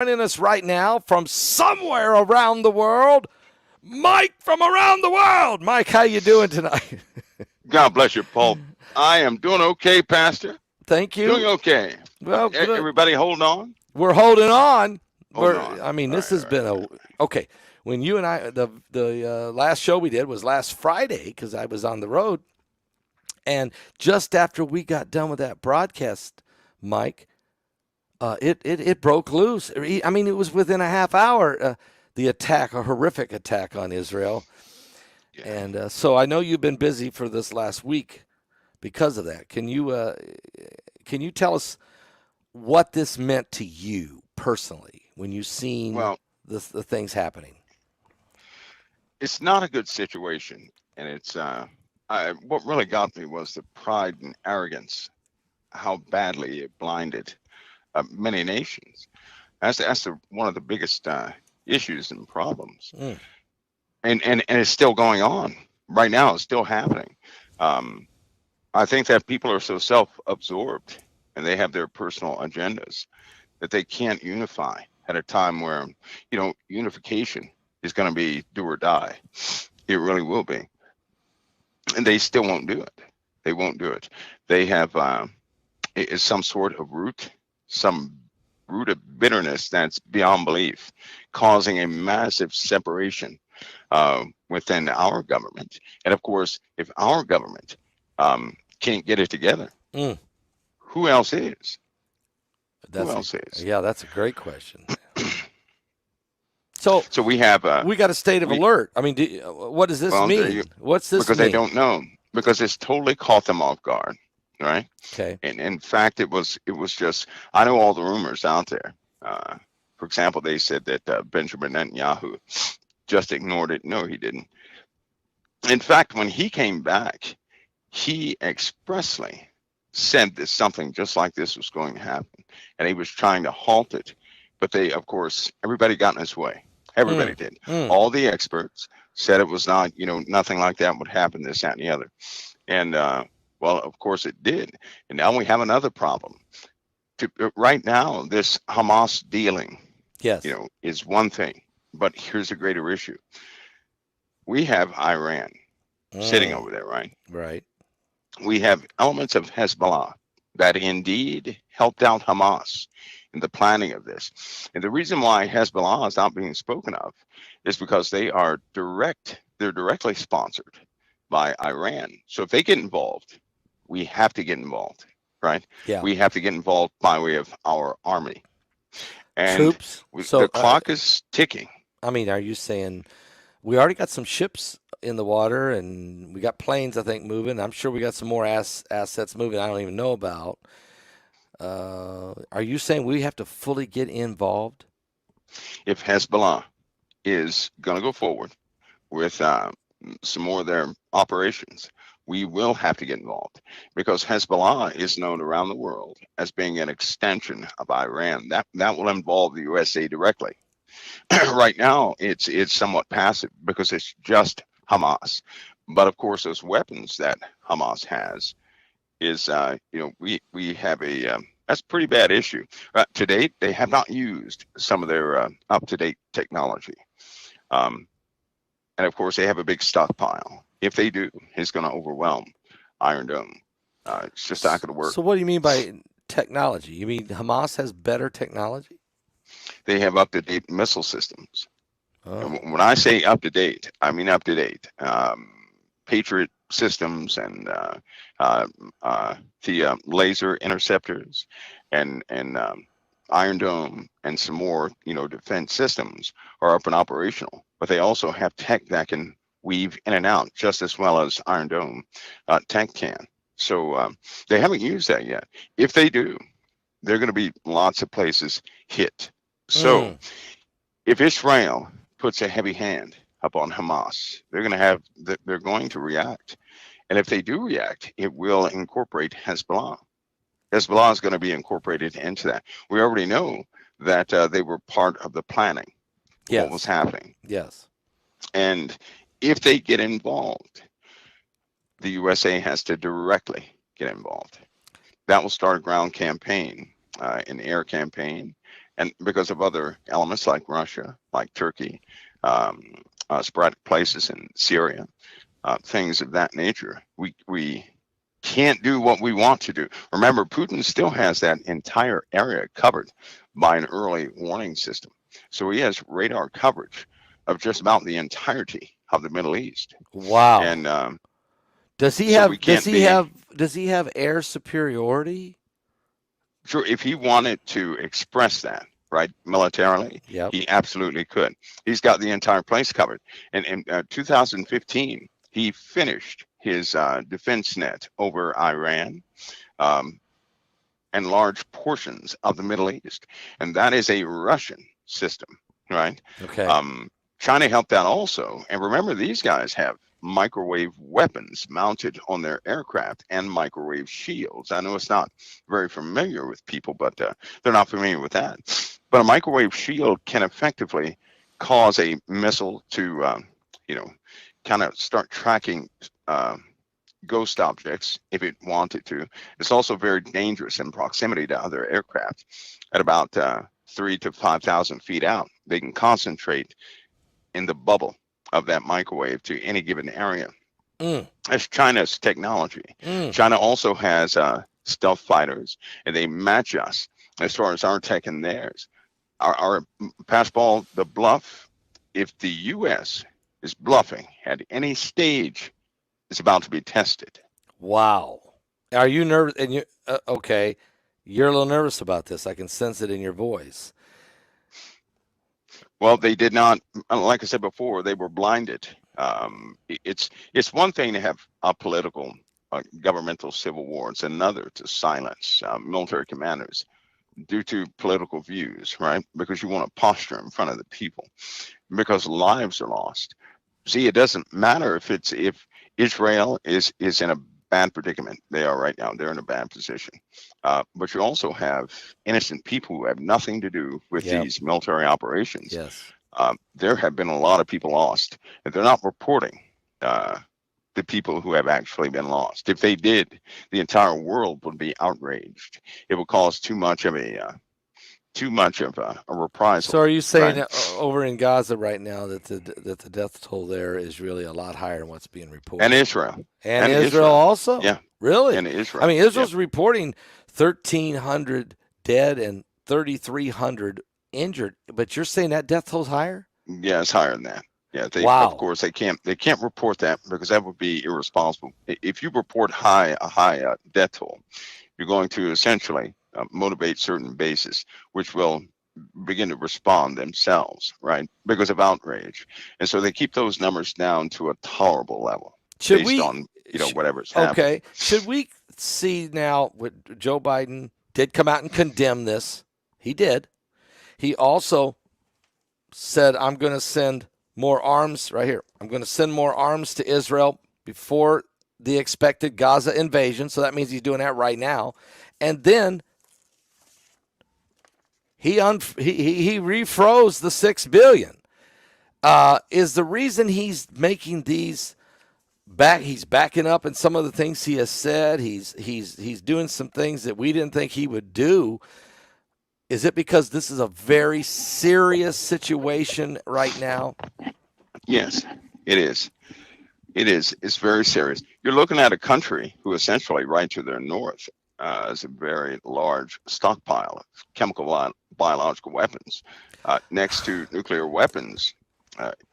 Joining us right now from somewhere around the world, Mike from around the world. Mike, how you doing tonight? God bless you, Paul. I am doing okay, Pastor. Thank Doing you. Okay. Well, good. Everybody holding on? We're holding on. Holding on. All This right, has all right, been okay. okay. When you and I, the last show we did was last Friday because I was on the road, and just after we got done with that broadcast, Mike, it broke loose. I mean, it was within a half hour. The attack, a horrific attack on Israel. Yeah. And so I know you've been busy for this last week because of that. Can you tell us what this meant to you personally when you seen Well, the things happening? it's not a good situation, and what really got me was the pride and arrogance, how badly it blinded many nations. One of the biggest issues and problems, Mm. and it's still going on right now. It's still happening. Um, I think that people are so self-absorbed and they have their personal agendas that they can't unify at a time where, unification is going to be do or die. It really will be. And they still won't do it. They won't do it. They have some sort of some root of bitterness that's beyond belief, causing a massive separation within our government. And of course, if our government can't get it together, Mm. who else is? Who That's a else is? yeah, that's a great question. So So we have we got a state of we alert. I mean, what does this well there you mean? What's this because they mean? don't know, because it's totally caught them off guard, right? Okay. And in fact, it was just, I know all the rumors out there. For example, they said that Benjamin Netanyahu just ignored it. No, he didn't. In fact, when he came back, he expressly said that something just like this was going to happen, and he was trying to halt it. But they, of course, everybody got in his way. Everybody Mm. did. Mm. All the experts said it was not, nothing like that would happen, this, that, and the other. And well, of course it did. And now we have another problem. Right now, this Hamas dealing, Yes. is one thing. But here's a greater issue. We have Iran sitting Mm. over there, right? Right. We have elements of Hezbollah that indeed helped out Hamas in the planning of this. And the reason why Hezbollah is not being spoken of is because they're directly sponsored by Iran. So if they get involved, we have to get involved, right? Yeah. We have to get involved by way of our army. And Troops. the So clock is ticking. I mean, are you saying we already got some ships in the water and we got planes, I think, moving? I'm sure we got some more assets moving I don't even know about. Are you saying we have to fully get involved? If Hezbollah is going to go forward with some more of their operations, we will have to get involved, because Hezbollah is known around the world as being an extension of Iran. That will involve the USA directly. Right now, it's somewhat passive because it's just Hamas. But of course, those weapons that Hamas has is, we have a that's a pretty bad issue. To date, they have not used some of their up-to-date technology. Um, and of course, they have a big stockpile. If they do, it's going to overwhelm Iron Dome. It's just not going to work. So what do you mean by technology? You mean Hamas has better technology? They have up-to-date missile systems. And Oh. when I say up-to-date, I mean up-to-date. Patriot systems and the laser interceptors and Iron Dome and some more, defense systems are up and operational. But they also have tech that can weave in and out just as well as Iron Dome tech can. So they haven't used that yet. If they do, there are going to be lots of places hit. So Mm. if Israel puts a heavy hand upon Hamas, they're going to react. And if they do react, it will incorporate Hezbollah. Hezbollah is going to be incorporated into that. We already know that they were part of the planning of what was Yes. happening. Yes. And if they get involved, the USA has to directly get involved. That will start a ground campaign, an air campaign, and because of other elements like Russia, like Turkey, um, sporadic places in Syria, things of that nature, we can't do what we want to do. Remember, Putin still has that entire area covered by an early warning system. So he has radar coverage of just about the entirety of the Middle East. Wow. And Does he so we have does can't he be have does he have air superiority? sure if he wanted to express that, right, militarily, Yep. he absolutely could. He's got the entire place covered. And in 2015, he finished his defense net over Iran, um, and large portions of the Middle East. And that is a Russian system, right? Okay. Um, China helped out also. And remember, these guys have microwave weapons mounted on their aircraft and microwave shields. I know it's not very familiar with people, but they're not familiar with that. But a microwave shield can effectively cause a missile to, you know, kind of start tracking ghost objects if it wanted to. It's also very dangerous in proximity to other aircraft. At about 3 to 5,000 feet out, they can concentrate in the bubble of that microwave to any given area. Mm. That's China's technology. Mm. China also has stealth fighters, and they match us as far as our tech and theirs. Our passball, the bluff, if the U.S. is bluffing at any stage, it's about to be tested. Wow. Are you nervous? And you okay? You're a little nervous about this. I can sense it in your voice. Well, they did not, like I said before, they were blinded. It's one thing to have a political, governmental civil war. It's another to silence military commanders due to political views, right? Because you want to posture in front of the people, because lives are lost. See, it doesn't matter if Israel is in a bad predicament. They are right now. They're in a bad position. But you also have innocent people who have nothing to do with Yep. these military operations. Yes. There have been a lot of people lost, and they're not reporting the people who have actually been lost. If they did, the entire world would be outraged. It would cause too much of a reprisal. So are you saying Right? over in Gaza right now that the death toll there is really a lot higher than what's being reported? And Israel. And And Israel Israel. also? Yeah. Really? And Israel. I mean, Yep. Israel's reporting 1,300 dead and 3,300 injured, but you're saying that death toll's higher? Yeah, it's higher than that. Yeah, Wow. of course they can't report that because that would be irresponsible. If you report a high death toll, you're going to essentially motivate certain bases, which will begin to respond themselves, right? Because of outrage, and so they keep those numbers down to a tolerable level Should based we? on whatever's happening. Okay. Should we see now what Joe Biden did come out and condemn this? He did. He also said, I'm going to send more arms right here. I'm going to send more arms to Israel before the expected Gaza invasion. So that means he's doing that right now. And then he refroze the $6 billion. Is the reason he's making these he's backing up in some of the things he has said. He's doing some things that we didn't think he would do. Is it because this is a very serious situation right now? Yes, it is. It is. It's very serious. You're looking at a country who essentially, right to their north, has a very large stockpile of chemical biological weapons. Next to nuclear weapons,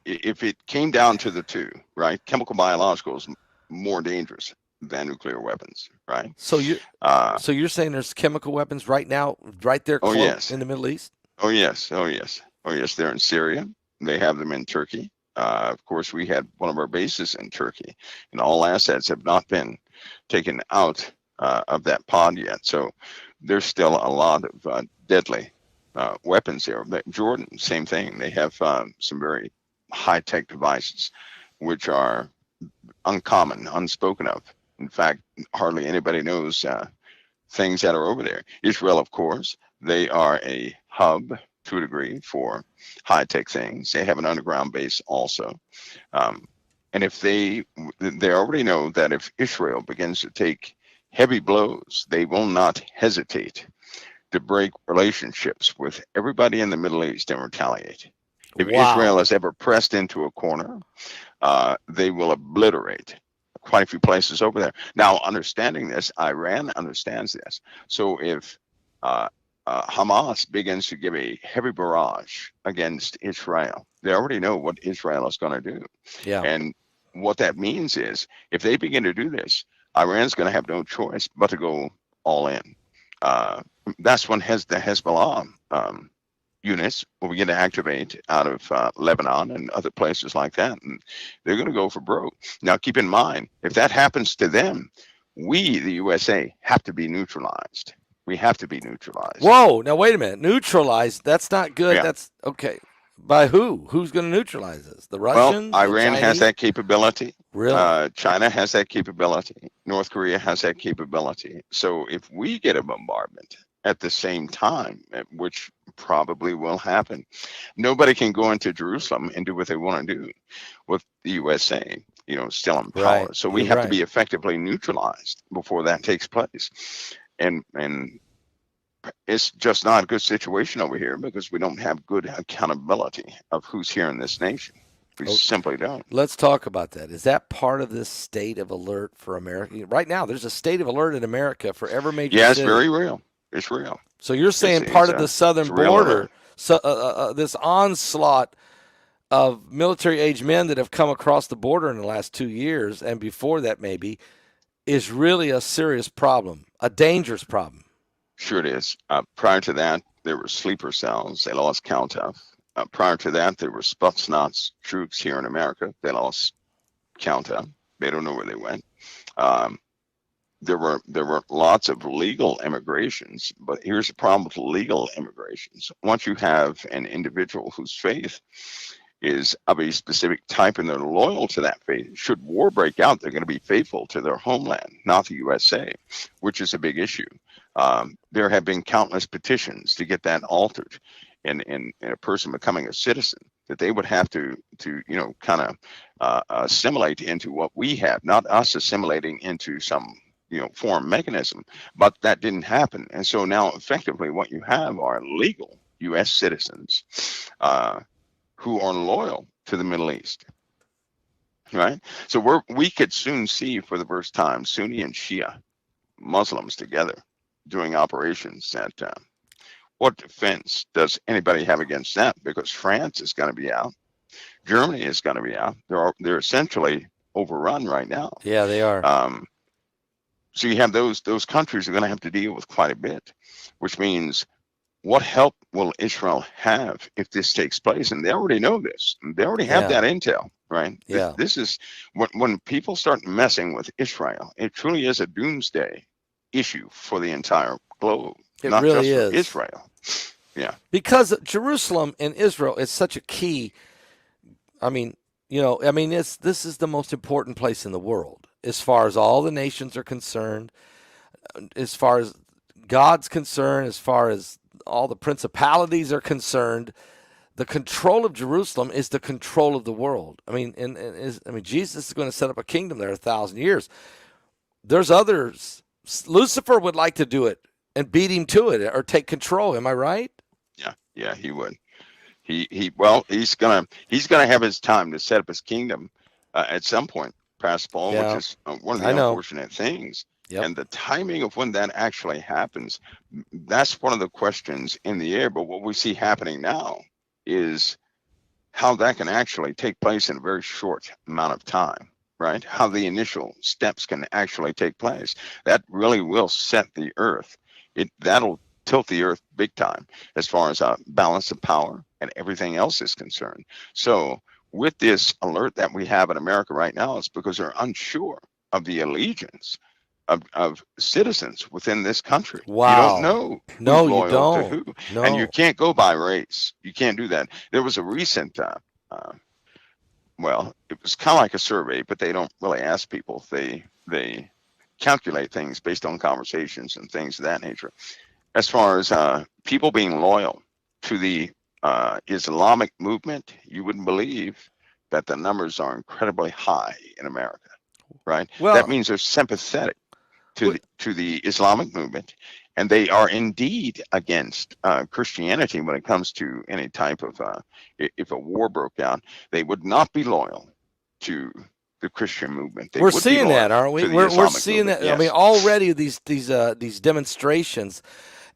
if it came down to the two, right, chemical biological is more dangerous than nuclear weapons, right? So you're saying there's chemical weapons right now, right there Oh close yes. in the Middle East? Oh yes. Oh yes. Oh yes. They're in Syria. They have them in Turkey. Of course, we had one of our bases in Turkey, and all assets have not been taken out of that pod yet. So there's still a lot of deadly weapons there. But Jordan, same thing. They have some very high-tech devices, which are uncommon, unspoken of. In fact, hardly anybody knows things that are over there. Israel, of course, they are a hub to a degree for high-tech things. They have an underground base also. And if they already know that if Israel begins to take heavy blows, they will not hesitate to break relationships with everybody in the Middle East and retaliate. If Israel Wow. is ever pressed into a corner, they will obliterate quite a few places over there. Now, understanding this, Iran understands this. So if Hamas begins to give a heavy barrage against Israel, they already know what Israel is going to do. Yeah. And what that means is if they begin to do this, Iran's going to have no choice but to go all in. That's when the Hezbollah units will begin to activate out of Lebanon and other places like that, and they're going to go for broke. Now, keep in mind, if that happens to them, we, the USA, have to be neutralized. We have to be neutralized. Whoa. Now, wait a minute. Neutralized. That's not good. Yeah. That's okay. By who? Who's going to neutralize us? The Well, Russians? Iran the has Chinese? that capability. Really? China has that capability. North Korea has that capability. So if we get a bombardment at the same time, which probably will happen, nobody can go into Jerusalem and do what they want to do with the USA, still in power. Right. So we You're have to right. be effectively neutralized before that takes place. And it's just not a good situation over here because we don't have good accountability of who's here in this nation. We simply don't. Let's talk about that. Is that part of this state of alert for America? Right now, there's a state of alert in America for every major Yeah, it's city. very real. It's real. So you're saying It's part of the southern it's a real border, alert. this onslaught of military-age men that have come across the border in the last 2 years, and before that maybe, is really a serious problem, a dangerous problem. Sure it is. Prior to that, there were sleeper cells. They lost count of. Prior to that, there were Spetsnaz troops here in America. They lost count of. They don't know where they went. There were lots of legal immigrations, but here's the problem with legal immigrations. Once you have an individual whose faith is of a specific type and they're loyal to that faith, should war break out, they're going to be faithful to their homeland, not the USA, which is a big issue. There have been countless petitions to get that altered in a person becoming a citizen, that they would have to kind of assimilate into what we have, not us assimilating into some foreign mechanism. But that didn't happen. And so now effectively what you have are legal US citizens who are loyal to the Middle East, right? So we could soon see for the first time Sunni and Shia Muslims together doing operations. What defense does anybody have against that? Because France is going to be out, Germany is going to be out. They're essentially overrun right now. Yeah, they are. So you have those countries are going to have to deal with quite a bit, which means what help will Israel have if this takes place? And they already know this. They already have that intel, right? Yeah. This is when people start messing with Israel, it truly is a doomsday issue for the entire globe, It really just is. for Israel. Yeah. Because Jerusalem and Israel is such a key. This is the most important place in the world as far as all the nations are concerned, as far as God's concerned, as far as all the principalities are concerned. The control of Jerusalem is the control of the world. Jesus is going to set up a kingdom there 1,000 years. There's others. Lucifer would like to do it and beat him to it or take control. Am I right? Yeah, he would. He's gonna have his time to set up his kingdom at some point, Pastor Paul, which is one of the unfortunate things. Yep. And the timing of when that actually happens, that's one of the questions in the air. But what we see happening now is how that can actually take place in a very short amount of time, right? How the initial steps can actually take place. That really will set the earth. That'll tilt the earth big time as far as balance of power and everything else is concerned. So with this alert that we have in America right now, it's because they're unsure of the allegiance of citizens within this country. Wow. You don't know who's loyal to who. No. And you can't go by race. You can't do that. There was a recent, it was kind of like a survey, but they don't really ask people. They calculate things based on conversations and things of that nature. As far as people being loyal to the Islamic movement, you wouldn't believe that the numbers are incredibly high in America, right? Well, that means they're sympathetic to the Islamic movement, and they are indeed against Christianity when it comes to any type of if a war broke out, they would not be loyal to the Christian movement. They We're would be seeing that, loyal aren't we? to the We're Islamic seeing movement. that. I mean, Yes. already these demonstrations,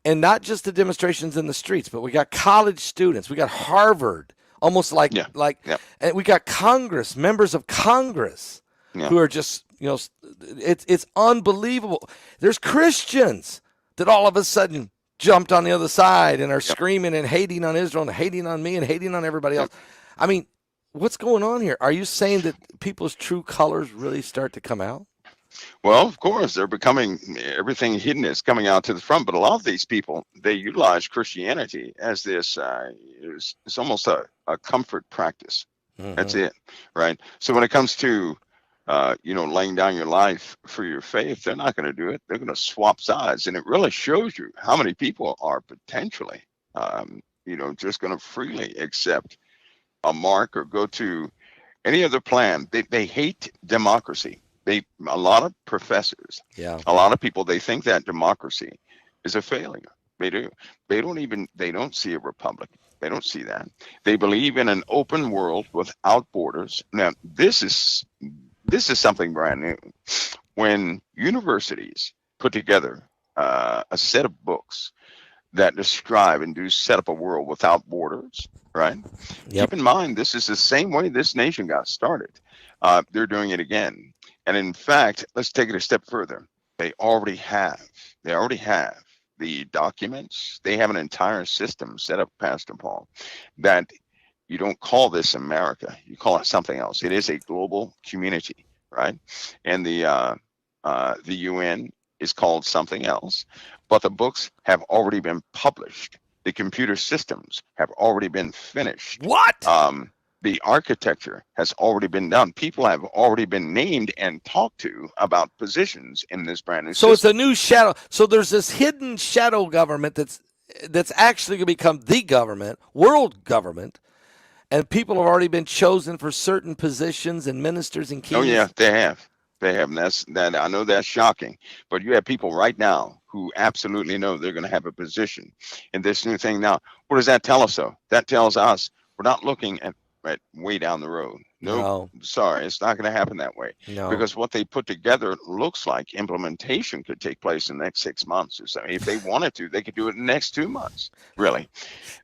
and not just the demonstrations in the streets, but we got college students, we got Harvard, almost like Yeah. Yeah. and we got Congress, members of Congress, Yeah. who are just it's unbelievable. There's Christians that all of a sudden jumped on the other side and are Yep. screaming and hating on Israel and hating on me and hating on everybody else. Yep. I mean, what's going on here? Are you saying that people's true colors really start to come out? Well, of course, they're becoming everything hidden is coming out to the front. But a lot of these people, they utilize Christianity as this. It's almost a comfort practice. That's it, right? So when it comes to laying down your life for your faith, they're not going to do it. They're going to swap sides, and it really shows you how many people are potentially, just going to freely accept a mark or go to any other plan. They hate democracy. A lot of professors, Yeah. a lot of people, they think that democracy is a failure. They do. They don't see a republic. They don't see that. They believe in an open world without borders. Now, this is something brand new. When universities put together a set of books that describe and do set up a world without borders, right? Yep. Keep in mind, this is the same way this nation got started. They're doing it again. And in fact, let's take it a step further. They already have the documents. They have an entire system set up, Pastor Paul, that you don't call this America. You call it something else. It is a global community, right? And the UN is called something else, but the books have already been published. The computer systems have already been finished. What? The architecture has already been done. People have already been named and talked to about positions in this brand new So system. it's a new shadow. So there's this hidden shadow government that's actually going to become the government, world government, and people have already been chosen for certain positions and ministers and kings. Oh yeah, they have. And that. I know that's shocking, but you have people right now who absolutely know they're going to have a position in this new thing. Now, what does that tell us, though? That tells us we're not looking at way down the road. No, sorry, it's not going to happen that way. No. Because what they put together looks like implementation could take place in the next 6 months or so. If they wanted to, they could do it in the next 2 months. Really,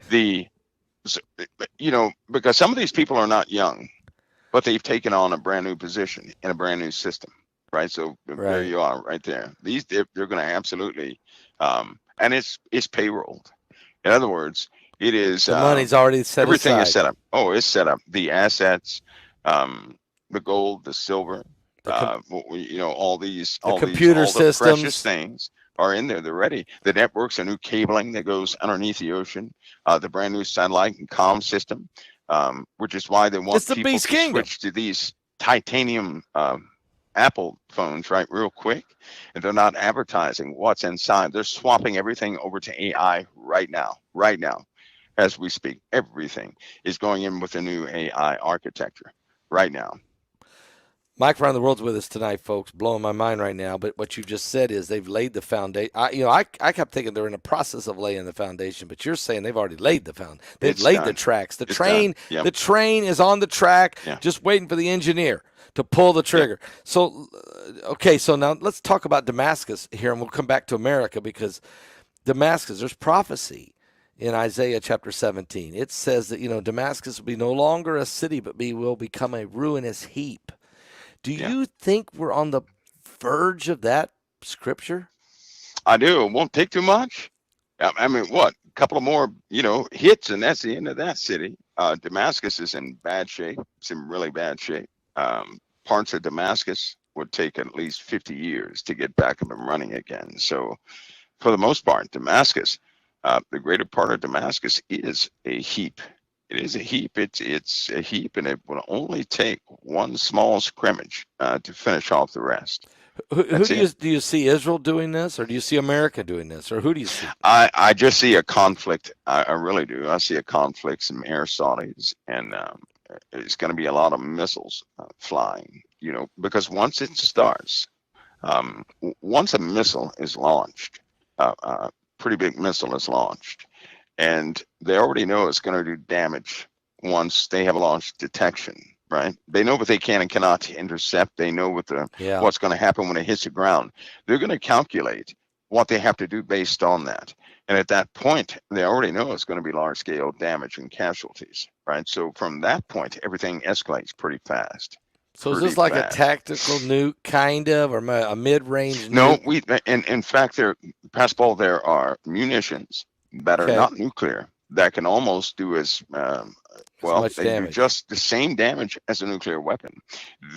because some of these people are not young, but they've taken on a brand new position in a brand new system, right? So there you are, right there. They're going to absolutely, and it's payrolled. In other words, it is the money's already set everything aside. is set up. Oh, it's set up. The assets, the gold, the silver, all these computer systems, the precious things are in there. They're ready. The networks, a new cabling that goes underneath the ocean, the brand new satellite and comm system, which is why they want people to switch to these titanium Apple phones, right, real quick. And they're not advertising what's inside. They're swapping everything over to AI right now. As we speak, everything is going in with a new AI architecture right now. Mike around the world's with us tonight, folks. Blowing my mind right now. But what you've just said is they've laid the foundation. I kept thinking they're in the process of laying the foundation, but you're saying they've already laid the foundation. They've laid the tracks. The train is on the track, just waiting for the engineer to pull the trigger. Yep. So, okay, so now let's talk about Damascus here, and we'll come back to America, because Damascus, there's prophecy in Isaiah chapter 17. It says that, Damascus will be no longer a city, but will become a ruinous heap. Do you think we're on the verge of that scripture? I do. It won't take too much. I mean, what? A couple of more, hits, and that's the end of that city. Damascus is in bad shape. It's in really bad shape. Parts of Damascus would take at least 50 years to get back up and running again. So for the most part, Damascus, the greater part of Damascus is a heap. It is a heap. It's a heap, and it will only take one small scrimmage to finish off the rest. Do you see Israel doing this, or do you see America doing this, or who do you see? I just see a conflict. I really do. I see a conflict, some air Saudis, and it's going to be a lot of missiles flying, because once it starts, once a missile is launched, pretty big missile is launched, and they already know it's going to do damage once they have launch detection. Right? They know what they can and cannot intercept. They know Yeah. what's going to happen when it hits the ground. They're going to calculate what they have to do based on that. And at that point, they already know it's going to be large scale damage and casualties. Right? So from that point, everything escalates pretty fast. So is Pretty this like a fast. tactical nuke, kind of, or a mid-range No, nuke? in fact, Paul, there are munitions that are Okay. not nuclear that can almost do as As well. much They do damage. just the same damage as a nuclear weapon.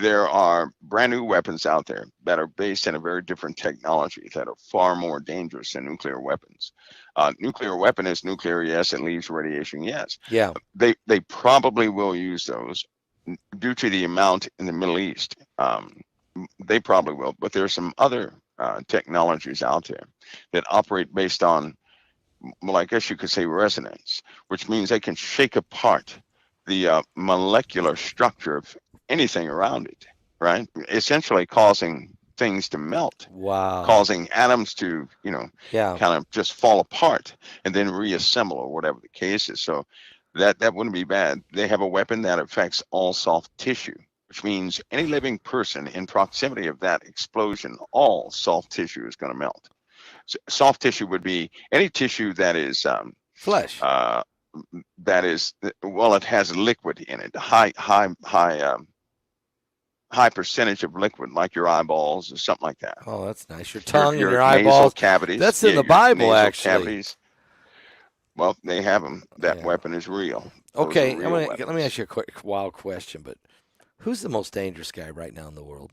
There are brand new weapons out there that are based in a very different technology that are far more dangerous than nuclear weapons. Nuclear weapon is nuclear, yes. It leaves radiation, yes. Yeah. They probably will use those due to the amount in the Middle East. They probably will, but there are some other technologies out there that operate based on, well, I guess you could say resonance, which means they can shake apart the molecular structure of anything around it, right? Essentially causing things to melt, Wow. causing atoms to, Yeah. kind of just fall apart and then reassemble or whatever the case is. So that wouldn't be bad. They have a weapon that affects all soft tissue, which means any living person in proximity of that explosion, all soft tissue is going to melt. So soft tissue would be any tissue Flesh. uh, that is, well, it has liquid in it, high percentage of liquid, like your eyeballs or something like that. Oh, that's nice. Your tongue and Your your nasal eyeballs. cavities, That's in yeah, the your Bible, nasal actually. cavities. Well, they have them. That Yeah. weapon is real. Those are Okay. real Let me weapons. ask you a quick, wild question. But who's the most dangerous guy right now in the world?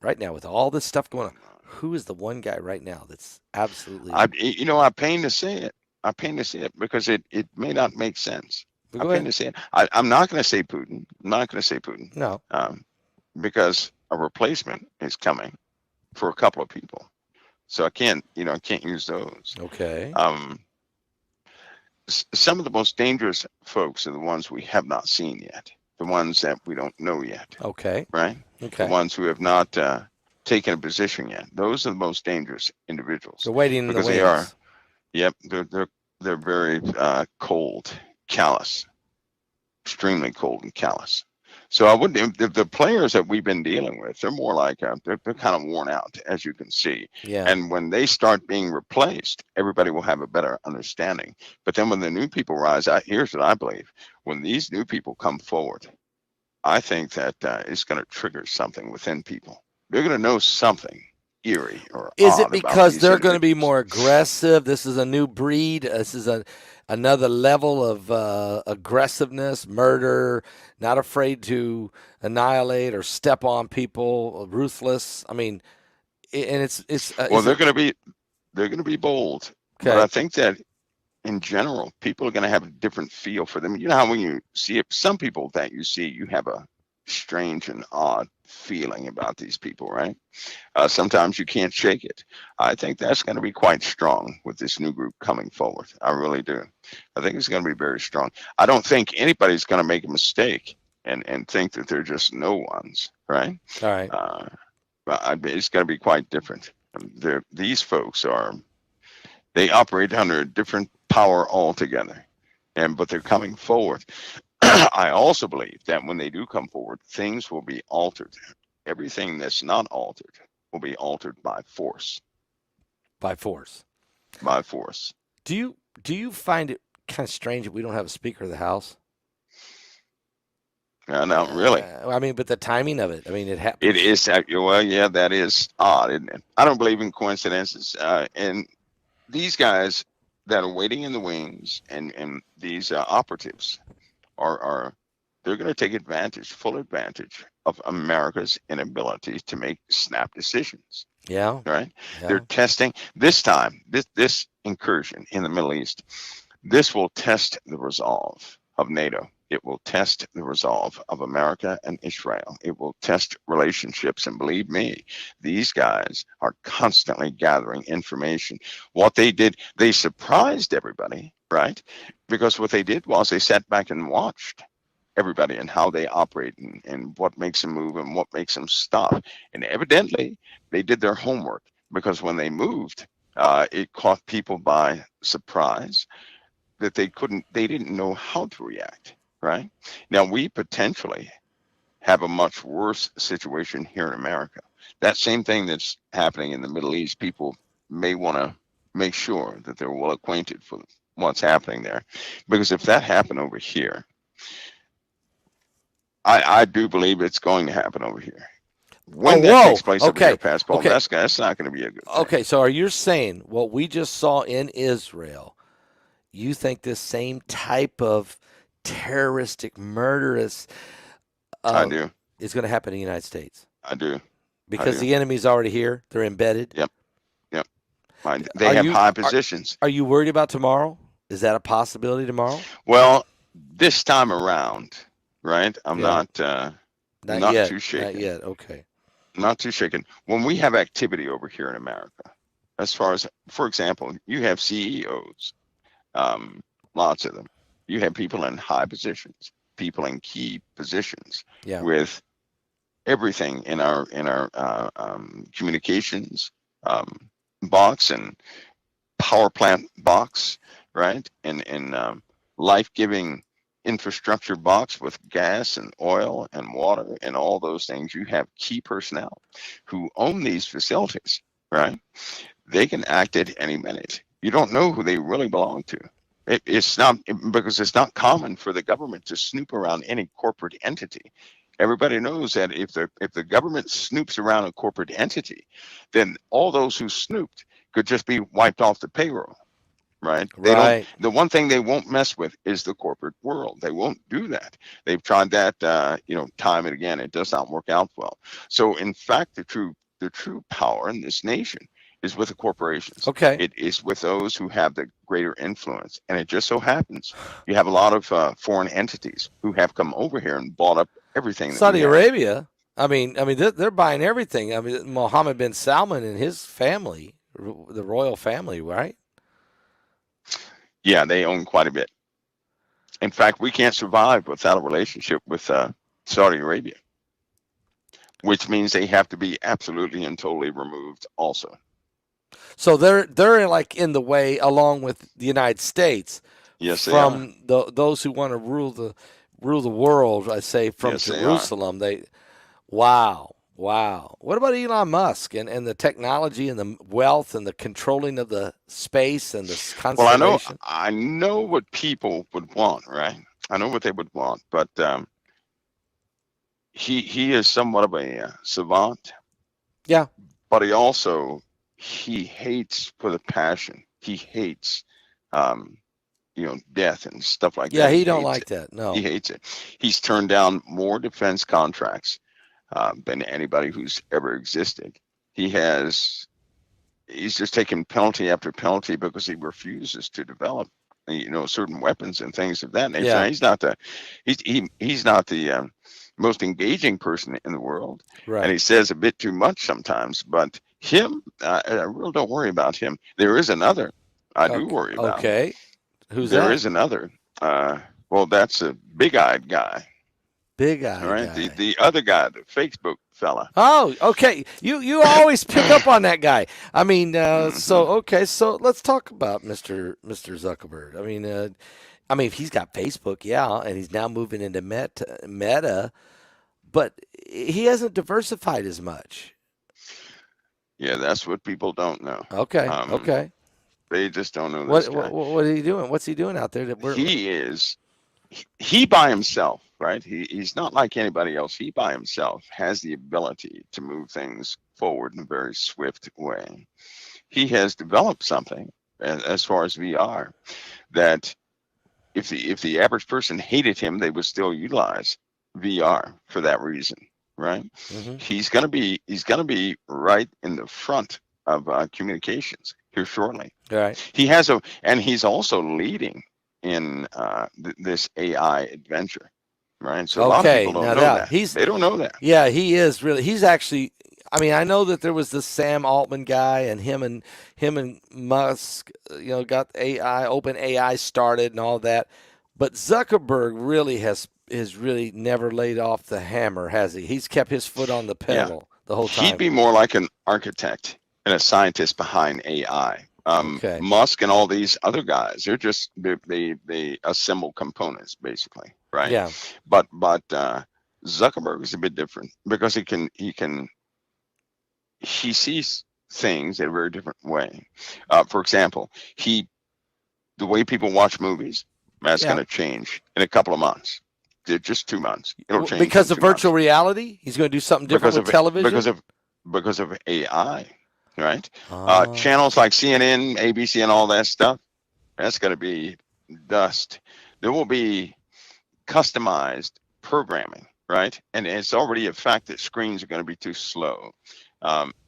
Right now, with all this stuff going on, who is the one guy right now that's absolutely? I pain to say it. I pain to say it because it may not make sense. But I go pain ahead. to say it. I'm not going to say Putin. I'm not going to say Putin, No. um, because a replacement is coming for a couple of people. So I can't use those. Okay. Um, some of the most dangerous folks are the ones we have not seen yet, the ones that we don't know yet, Okay. right? The Okay. ones who have not taken a position yet. Those are the most dangerous individuals They're waiting in the because they are, wings. yep, they're very cold, callous, extremely cold and callous. So I wouldn't. The players that we've been dealing with, they're more like they're kind of worn out, as you can see. Yeah. And when they start being replaced, everybody will have a better understanding. But then when the new people rise, here's what I believe: when these new people come forward, I think that it's going to trigger something within people. They're going to know something eerie or Is it odd about because these they're going to be individuals. more aggressive? This is a new breed. This is another level of aggressiveness, murder, not afraid to annihilate or step on people, ruthless. I mean, and it's Well, is it they're going to be bold, but I okay? think that in general, people are going to have a different feel for them. You know how when you see it, some people that you see, you have a strange and odd feeling about these people, right? Sometimes you can't shake it. I think that's going to be quite strong with this new group coming forward. I really do. I think it's going to be very strong. I don't think anybody's going to make a mistake and think that they're just no ones, right? All right. Uh, it's going to be quite different. These folks they operate under a different power altogether, but they're coming forward. I also believe that when they do come forward, things will be altered. Everything that's not altered will be altered by force. By force. By force. Do you find it kind of strange that we don't have a Speaker of the House? Not really. I mean, but the timing of it. I mean, it It happens. is. Well, yeah, that is odd, isn't it? I don't believe in coincidences. And these guys that are waiting in the wings and these operatives are they're going to take advantage, full advantage of America's inability to make snap decisions. Yeah. Right? They're Yeah. testing this time. This incursion in the Middle East. This will test the resolve of NATO. It will test the resolve of America and Israel. It will test relationships. And believe me, these guys are constantly gathering information. What they did, they surprised everybody, right? Because what they did was they sat back and watched everybody and how they operate and what makes them move and what makes them stop. And evidently, they did their homework because when they moved, It caught people by surprise that they didn't know how to react, right? Now, we potentially have a much worse situation here in America. That same thing that's happening in the Middle East, people may want to make sure that they're well acquainted with what's happening there. Because if that happened over here, I do believe it's going to happen over here. Oh, When that whoa. takes place over here, Okay. past Paul, Okay. that's not going to be a good thing. Okay. So are you saying what we just saw in Israel, you think this same type of terroristic, murderous I uh, do. is going to happen in the United States? I do. I Because do. the enemy's already here. They're embedded. Yep. Yep. They Are have you high are, positions. are you worried about tomorrow? Is that a possibility tomorrow? Well, this time around, right? I'm Yeah. Not not yet. too Not shaken. yet. Okay. Not too shaken. When we have activity over here in America, as far as, for example, you have CEOs, um, lots of them. You have people in high positions, people in key positions Yeah. with everything in our communications box and power plant box, right? And life-giving infrastructure box with gas and oil and water and all those things. You have key personnel who own these facilities, right? They can act at any minute. You don't know who they really belong to. It's not because it's not common for the government to snoop around any corporate entity. Everybody knows that if the government snoops around a corporate entity, then all those who snooped could just be wiped off the payroll, right? They don't. Right. The one thing they won't mess with is the corporate world. They won't do that. They've tried that, time and again. It does not work out well. So, in fact, the true power in this nation is with the corporations. Okay. It is with those who have the greater influence. And it just so happens you have a lot of foreign entities who have come over here and bought up everything that we Saudi have. Arabia. I mean, they're buying everything. I mean, Mohammed bin Salman and his family, the royal family, right? Yeah, they own quite a bit. In fact, we can't survive without a relationship with Saudi Arabia, which means they have to be absolutely and totally removed also. So they're like in the way, along with the United States, Yes, they are. from those who want to rule the world. I say from Yes, they are. Jerusalem. Wow. What about Elon Musk and the technology and the wealth and the controlling of the space and the Well, constellation? I know what people would want, right? I know what they would want, but he is somewhat of a savant, Yeah. but he hates with a passion. He hates, um, death and stuff like Yeah. that. He He don't hates like it. that. He No. hates it. He's turned down more defense contracts than anybody who's ever existed. He has. He's just taken penalty after penalty because he refuses to develop, certain weapons and things of that nature. Yeah. Now, he's not the most engaging person in the world, and Right. he says a bit too much sometimes. But him, I really don't worry about him. There is another I do Okay. worry about. Okay. Who's There that? is another. Well, that's a big-eyed guy. Big All eye right, the guy. the other guy, the Facebook fella. Oh, okay. You always pick up on that guy. I mean, so Hmm. okay. So let's talk about Mr. Zuckerberg. I mean, he's got Facebook, yeah, and he's now moving into Meta, but he hasn't diversified as much. Yeah, that's what people don't know. Okay. Um, Okay. they just don't know this What guy. what are he doing? What's he doing out there? That we're He is he by himself, right? He's not like anybody else. He by himself has the ability to move things forward in a very swift way. He has developed something as far as VR that if the average person hated him, they would still utilize VR for that reason, right? hmm He's gonna be right in the front of communications here shortly. right. And he's also leading in this AI adventure, right? So a lot of people Okay. don't Now know that that. They don't know that. yeah, he is really. He's actually. I mean, I know that there was the Sam Altman guy, and him and Musk, got AI, Open AI started and all that. But Zuckerberg really has really never laid off the hammer, has he? He's kept his foot on the Yeah, pedal the whole he'd time. be more like an architect and a scientist behind AI. Okay. Musk and all these other guys, they assemble components basically, right? Yeah. But Zuckerberg is a bit different because he sees things in a very different way. For example, the way people watch movies, that's going Yeah. to change in a couple of months. Just 2 months. It'll change in Because of 2 months virtual reality, he's going to do something different because with of because television. of because of AI, right? Oh. Channels like CNN, ABC, and all that stuff, that's going to be dust. There will be customized programming, right? And it's already a fact that screens are going to be too slow,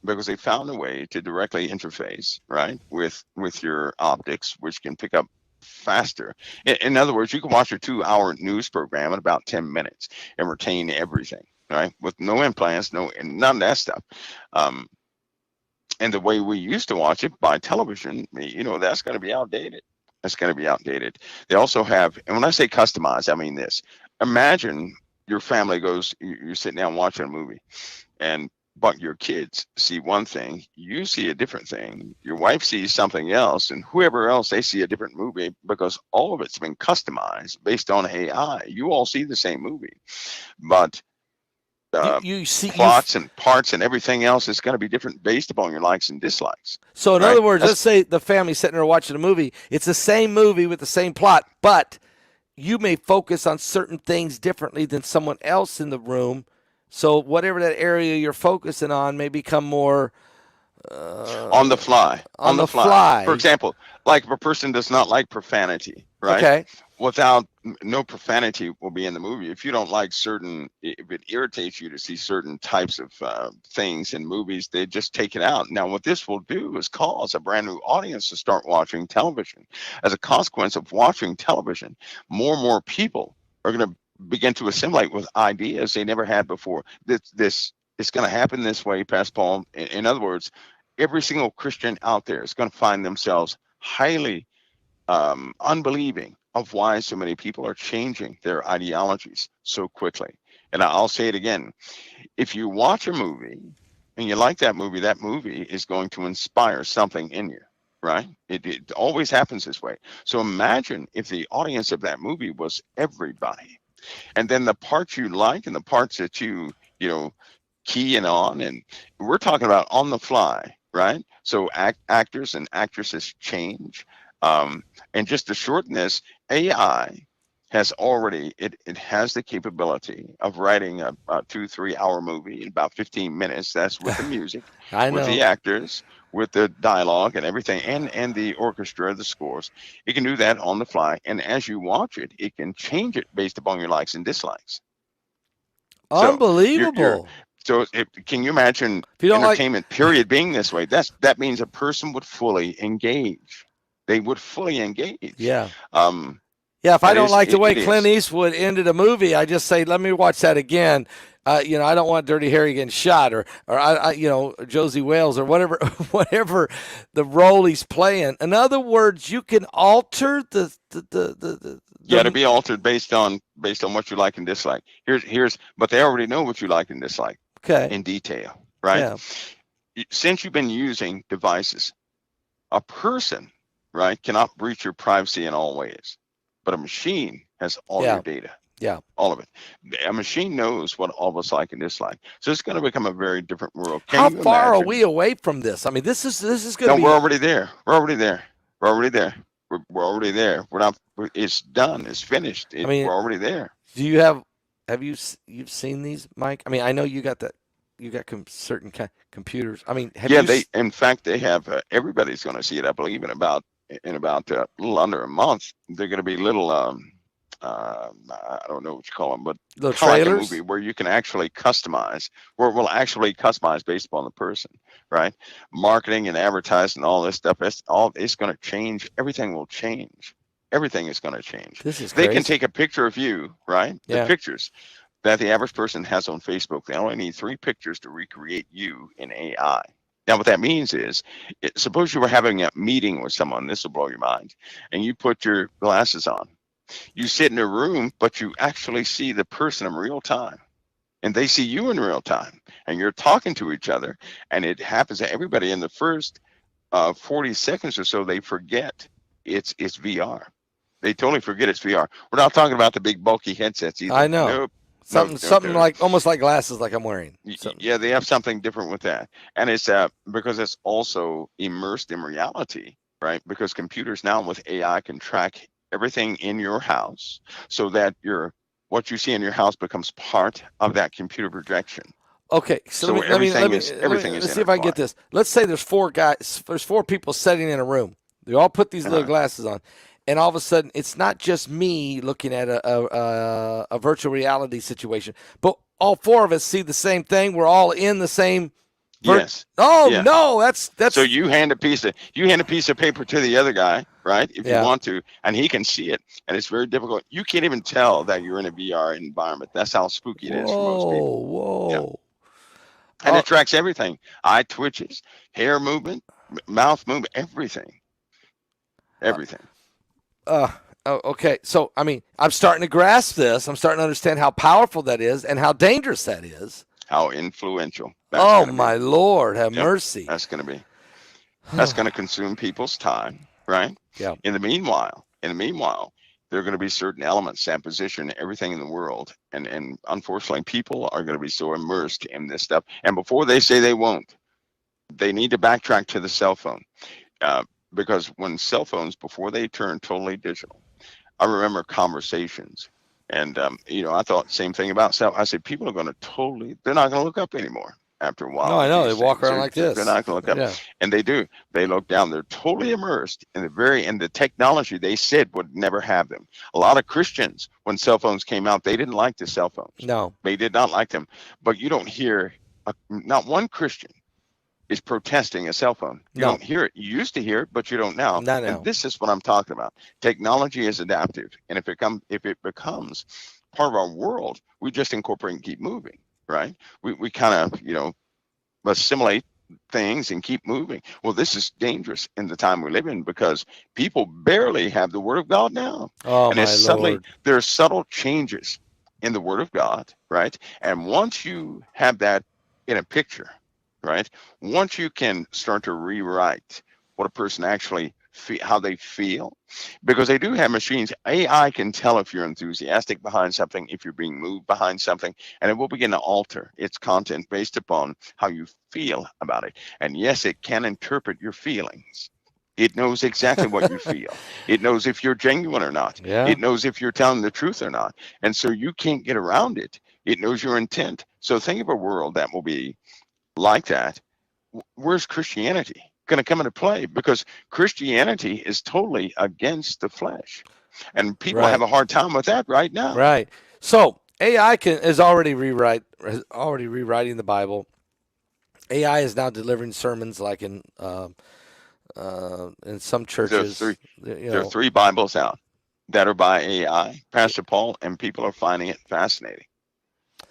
because they found a way to directly interface, right, with your optics, which can pick up faster. In other words, you can watch a 2-hour news program in about 10 minutes and retain everything, right, with no implants, no, and none of that stuff. Um, and the way we used to watch it by television, that's going to be outdated. That's going to be outdated. They also have, and when I say customized, I mean this. Imagine your family goes, you're sitting down watching a movie, and but your kids see one thing, you see a different thing, your wife sees something else, and whoever else, they see a different movie because all of it's been customized based on AI. You all see the same movie, but You uh, you see you. plots and parts and everything else is going to be different based upon your likes and dislikes, So in right? other words, That's let's say the family's sitting there watching a movie. It's the same movie with the same plot, but you may focus on certain things differently than someone else in the room. So whatever that area you're focusing on may become more on the uh, fly, on on the the fly. For fly. example, like if a person does not like profanity, right? Okay. Without no profanity will be in the movie. If you don't like if it irritates you to see certain types of things in movies, they just take it out. Now, what this will do is cause a brand new audience to start watching television. As a consequence of watching television, more and more people are going to begin to assimilate with ideas they never had before. This it's going to happen this way, Pastor Paul. In other words, every single Christian out there is going to find themselves highly unbelieving of why so many people are changing their ideologies so quickly. And I'll say it again. If you watch a movie and you like that movie is going to inspire something in you, right? It always happens this way. So imagine if the audience of that movie was everybody. And then the parts you like and the parts that you know, key in on, and we're talking about on the fly, right? So actors and actresses change. And just to shorten this, AI has already it has the capability of writing a 2-3 hour movie in about 15 minutes. That's with the music, I with the know. actors, with the dialogue and everything, and the orchestra, the scores. It can do that on the fly, and as you watch it, it can change it based upon your likes and dislikes. So you're Unbelievable. can you imagine If you don't like, entertainment period being this way? That means a person would fully engage. They would fully engage. yeah. Um, Yeah, if I that don't is like the it, way it Clint is. Eastwood ended a movie, I just say, let me watch that again. I don't want Dirty Harry getting shot, or Josie Wales, or whatever, whatever the role he's playing. In other words, you can alter Yeah, to the be altered based on what you like and dislike. But they already know what you like and dislike okay, in detail, right? yeah, Since you've been using devices, a person, right, cannot breach your privacy in all ways, but a machine has all your yeah, data, yeah. all of it. A machine knows what all of us like and dislike. So it's going to become a very different world. How Can you far are we imagine? away from this? I mean, this is going to No, we're be. already there. We're already there. We're already there. We're already there. We're not. It's done. It's finished. I mean, We're already there. do you have you've seen these, Mike? I mean, I know you got that. You got certain computers. I mean, have Yeah, you? they. In fact, they have. Everybody's going to see it. I believe in about a little under a month. They're going to be little. I don't know what you call them, but Little kind of like a movie trailers? where you can actually customize, where it will actually customize based upon the person, right? Marketing and advertising, all this stuff. It's going to change. Everything will change. Everything is going to change. This is They can crazy. take a picture of you, right? The Yeah. pictures that the average person has on Facebook. They only need 3 pictures to recreate you in AI. Now, what that means is, suppose you were having a meeting with someone, this will blow your mind, and you put your glasses on. You sit in a room, but you actually see the person in real time. and they see you in real time, and you're talking to each other, and it happens to everybody in the first 40 seconds or so. They forget it's VR. They totally forget it's VR. We're not talking about the big bulky headsets I either. know. Nope. Nope. Nope. Something Nope. like almost like glasses, like I'm wearing. Something. Yeah, they have something different with that, and it's because it's also immersed in reality, right? Because computers now with AI can track everything in your house, so that what you see in your house becomes part of that computer projection. Okay, so So everything is let's see if I can get intertwined. this. Let's say there's four people sitting in a room. They all put these little Uh-huh. glasses on, and all of a sudden, it's not just me looking at a virtual reality situation, but all four of us see the same thing. We're all in the same. Yes. Oh Yeah. no, So that's you hand a piece of paper to the other guy, right? If you yeah. want to, and he can see it, and it's very difficult. You can't even tell that you're in a VR environment. That's how spooky it is for most Whoa, people. Yeah, whoa. and Oh, it tracks everything: eye twitches, hair movement, mouth movement, everything, uh, everything. uh, okay. So I mean, I'm starting to grasp this. I'm starting to understand how powerful that is and how dangerous that is. How influential that's Oh going to be. my Lord, have Yep, mercy. that's going to be. That's going to consume people's time, right? Yeah. In the meanwhile, there are going to be certain elements that position everything in the world, and unfortunately, people are going to be so immersed in this stuff. And before they say they won't, they need to backtrack to the cell phone, uh, because when cell phones before they turn totally digital, I remember conversations. And I thought same thing about cell. I said people are going to they're not going to look up anymore after a No, while I with know. They these walk things. around like They're this. not going to look up, Yeah. and they do. They look down. They're totally immersed in the technology they said would never have them. A lot of Christians, when cell phones came out, they didn't like the cell phones. No. They did not like them. But you don't hear not one Christian is protesting a cell phone. You No. don't hear it. You used to hear it, but you don't now. Not And now. this is what I'm talking about. Technology is adaptive, and if it becomes part of our world, we just incorporate and keep moving, right? We kind of assimilate things and keep moving. Well, this is dangerous in the time we live in because people barely have the Word of God now, Oh and my Lord. there are subtle changes in the Word of God, right? And once you have that in a picture, right? Once you can start to rewrite what a person actually how they feel, because they do have machines. AI can tell if you're enthusiastic behind something, if you're being moved behind something, and it will begin to alter its content based upon how you feel about it. And yes, it can interpret your feelings. It knows exactly what you feel. It knows if you're genuine or not. Yeah. It knows if you're telling the truth or not. And so you can't get around it. It knows your intent. So think of a world that will be like that. Where's Christianity going to come into play? Because Christianity is totally against the flesh. And people have Right. a hard time with that right now. Right. So AI is already rewriting the Bible. AI is now delivering sermons like in some There are three, churches. You there are know. three Bibles out that are by AI, Pastor Paul, and people are finding it fascinating.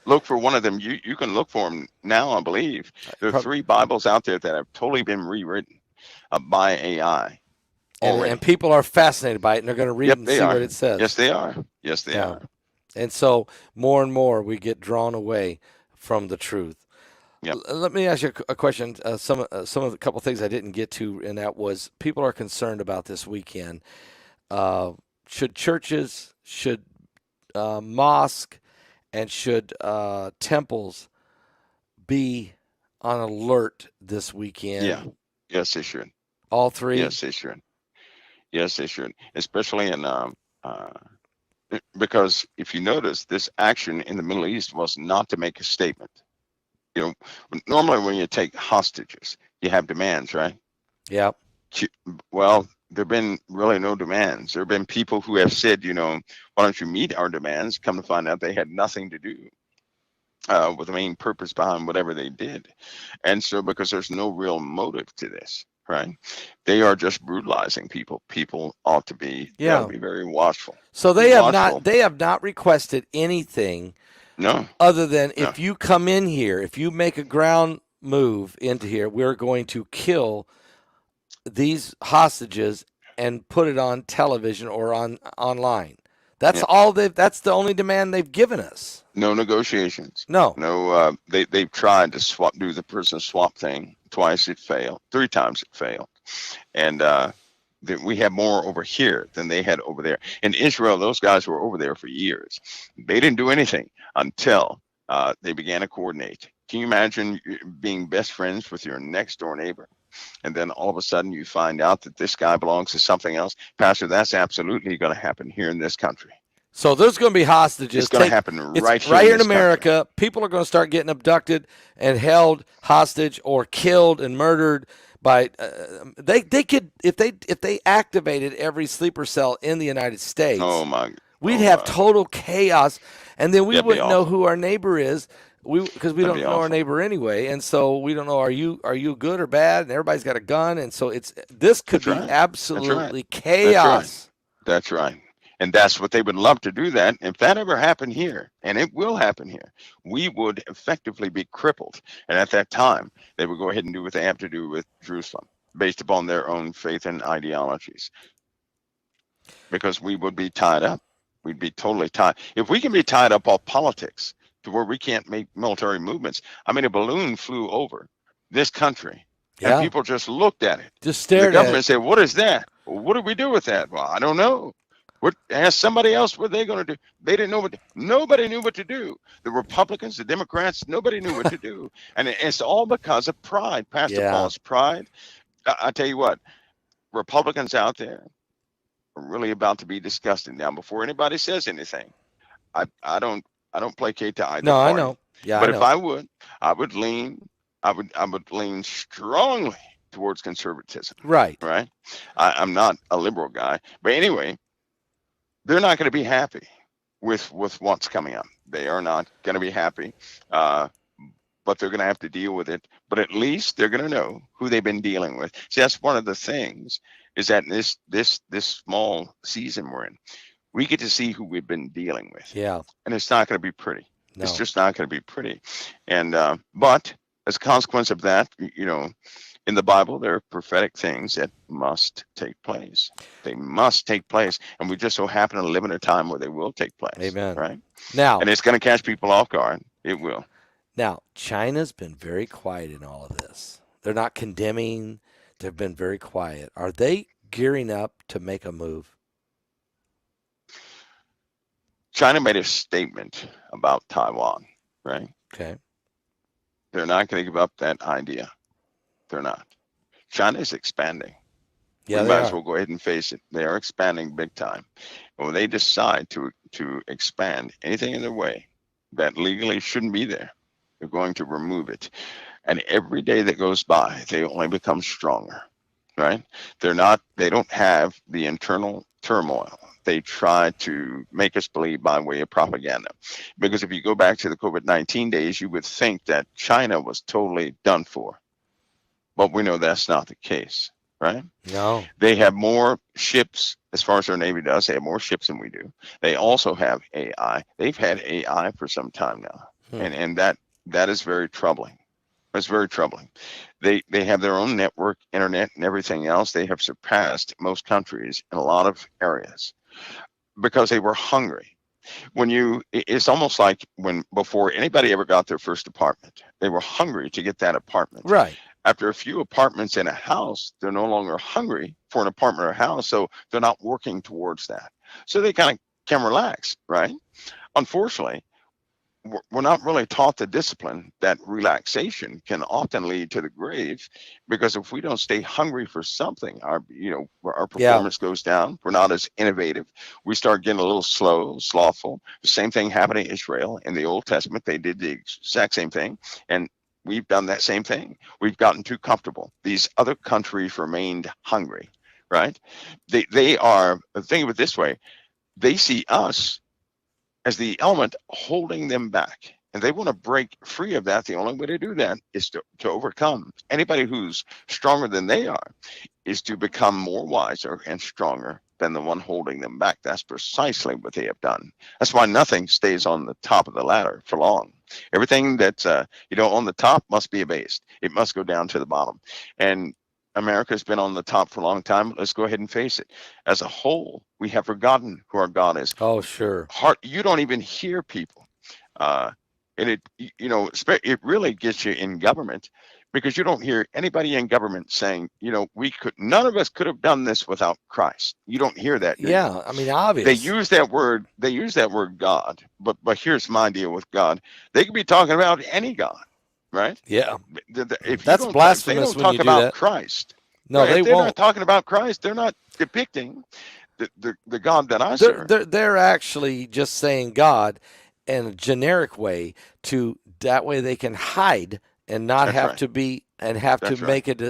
Look for one of them. You can look for them now, I believe. There are three Bibles out there that have totally been rewritten by AI And already. people are fascinated by it, and they're going to read Yep, and they see are. what it says. Yes, they are. Yes, they Yeah. are. And so more and more we get drawn away from the truth. Yep. Let me ask you a question. Some of the couple things I didn't get to, and that was people are concerned about this weekend. Uh, should churches, should mosque, and should temples be on alert this Yeah. weekend? Yes, they should. All three. Yes, they should. Yes, they should. Especially in uh, because if you notice, this action in the Middle East was not to make a statement. You know, normally when you take hostages, you have demands, right? Yeah. Well, there have been really no demands. There have been people who have said, why don't you meet our demands? Come to find out they had nothing to do with the main purpose behind whatever they did. And so, because there's no real motive to this, right? They are just brutalizing people. People they ought to Yeah. be very watchful. So Be watchful. they have not requested anything No, other than no, if you come in here, if you make a ground move into here, we're going to kill these hostages and put it on television or on online. yeah, That's the only demand they've given us. No negotiations. No. No, they've tried to do the prison swap thing. Twice it failed. 3 times it failed. And we have more over here than they had over there. In Israel, those guys were over there for years. They didn't do anything until they began to coordinate. Can you imagine being best friends with your next door neighbor? And then all of a sudden you find out that this guy belongs to something else. Pastor, that's absolutely going to happen here in this country. So there's going to be hostages. It's going to happen right here, right here in in America. country. People are going to start getting abducted and held hostage or killed and murdered by. They could if they activated every sleeper cell in the United States. Oh my! We'd have total chaos, and then we wouldn't know who our neighbor is. Because we don't know our neighbor anyway, and so we don't know are you good or bad, and everybody's got a gun, and so this could be absolutely chaos. That's right. And that's what they would love to do that. If that ever happened here, and it will happen here, we would effectively be crippled. And at that time, they would go ahead and do what they have to do with Jerusalem based upon their own faith and ideologies. Because we would be tied up. We'd be totally tied. If we can be tied up off politics to where we can't make military movements. I mean, a balloon flew over this country and people just looked at it. Just stared at it. The government said, what is that? Well, what do we do with that? Well, I don't know. Ask somebody else what they're going to do. They didn't know nobody knew what to do. The Republicans, the Democrats, nobody knew what to do. And it's all because of pride. Pastor Paul's pride. I tell you what, Republicans out there are really about to be disgusted. Now, before anybody says anything, I don't placate to either party. I know. Yeah, but I know. if I would lean strongly towards conservatism. Right. Right. I'm not a liberal guy, but anyway, they're not going to be happy with what's coming up. They are not going to be happy, but they're going to have to deal with it. But at least they're going to know who they've been dealing with. See, that's one of the things is that this small season we're in, we get to see who we've been dealing with. Yeah. And it's not going to be pretty. No. It's just not going to be pretty. And but as a consequence of that, in the Bible, there are prophetic things that must take place. They must take place. And we just so happen to live in a time where they will take place. Amen. Right? Now, and it's going to catch people off guard. It will. Now, China's been very quiet in all of this. They're not condemning. They've been very quiet. Are they gearing up to make a move? China made a statement about Taiwan, right? Okay. They're not going to give up that idea. They're not. China is expanding. Yeah, we might as well go ahead and face it. They are expanding big time. And when they decide to expand anything in their way that legally shouldn't be there, they're going to remove it. And every day that goes by, they only become stronger, right? They don't have the internal turmoil. They try to make us believe by way of propaganda. Because if you go back to the COVID-19 days, you would think that China was totally done for. But we know that's not the case, right? No. They have more ships, as far as their Navy does. They have more ships than we do. They also have AI. They've had AI for some time now. And that is very troubling. It's very troubling. They have their own network, internet, and everything else. They have surpassed most countries in a lot of areas because they were hungry. It's almost like before anybody ever got their first apartment, they were hungry to get that apartment. Right. After a few apartments in a house, they're no longer hungry for an apartment or a house, so they're not working towards that. So they kind of can relax, right? Unfortunately, we're not really taught the discipline that relaxation can often lead to the grave, because if we don't stay hungry for something, our performance goes down. We're not as innovative. We start getting a little slow, slothful. The same thing happened to Israel in the Old Testament. They did the exact same thing, and we've done that same thing. We've gotten too comfortable. These other countries remained hungry, right? They are, think of it this way, they see us as the element holding them back. And they want to break free of that. The only way to do that is to overcome. Anybody who's stronger than they are is to become more wiser and stronger than the one holding them back. That's precisely what they have done. That's why nothing stays on the top of the ladder for long. Everything that's on the top must be abased. It must go down to the bottom. And America's been on the top for a long time. Let's go ahead and face it. As a whole, we have forgotten who our God is. Oh, sure. You don't even hear people And it really gets you in government, because you don't hear anybody in government saying, none of us could have done this without Christ. You don't hear that, do you? Yeah, I mean, They obvious. use that word. They use that word God. But here's my deal with God. They could be talking about any God, right? Yeah, If that's if they blasphemous don't when you talk do about that. Christ, No, right? they If they're not won't. talking about Christ, they're not depicting the God that I They're serve. they're they're actually just saying God in a generic way to that way they can hide and not That's have right. to be and have to That's right. make it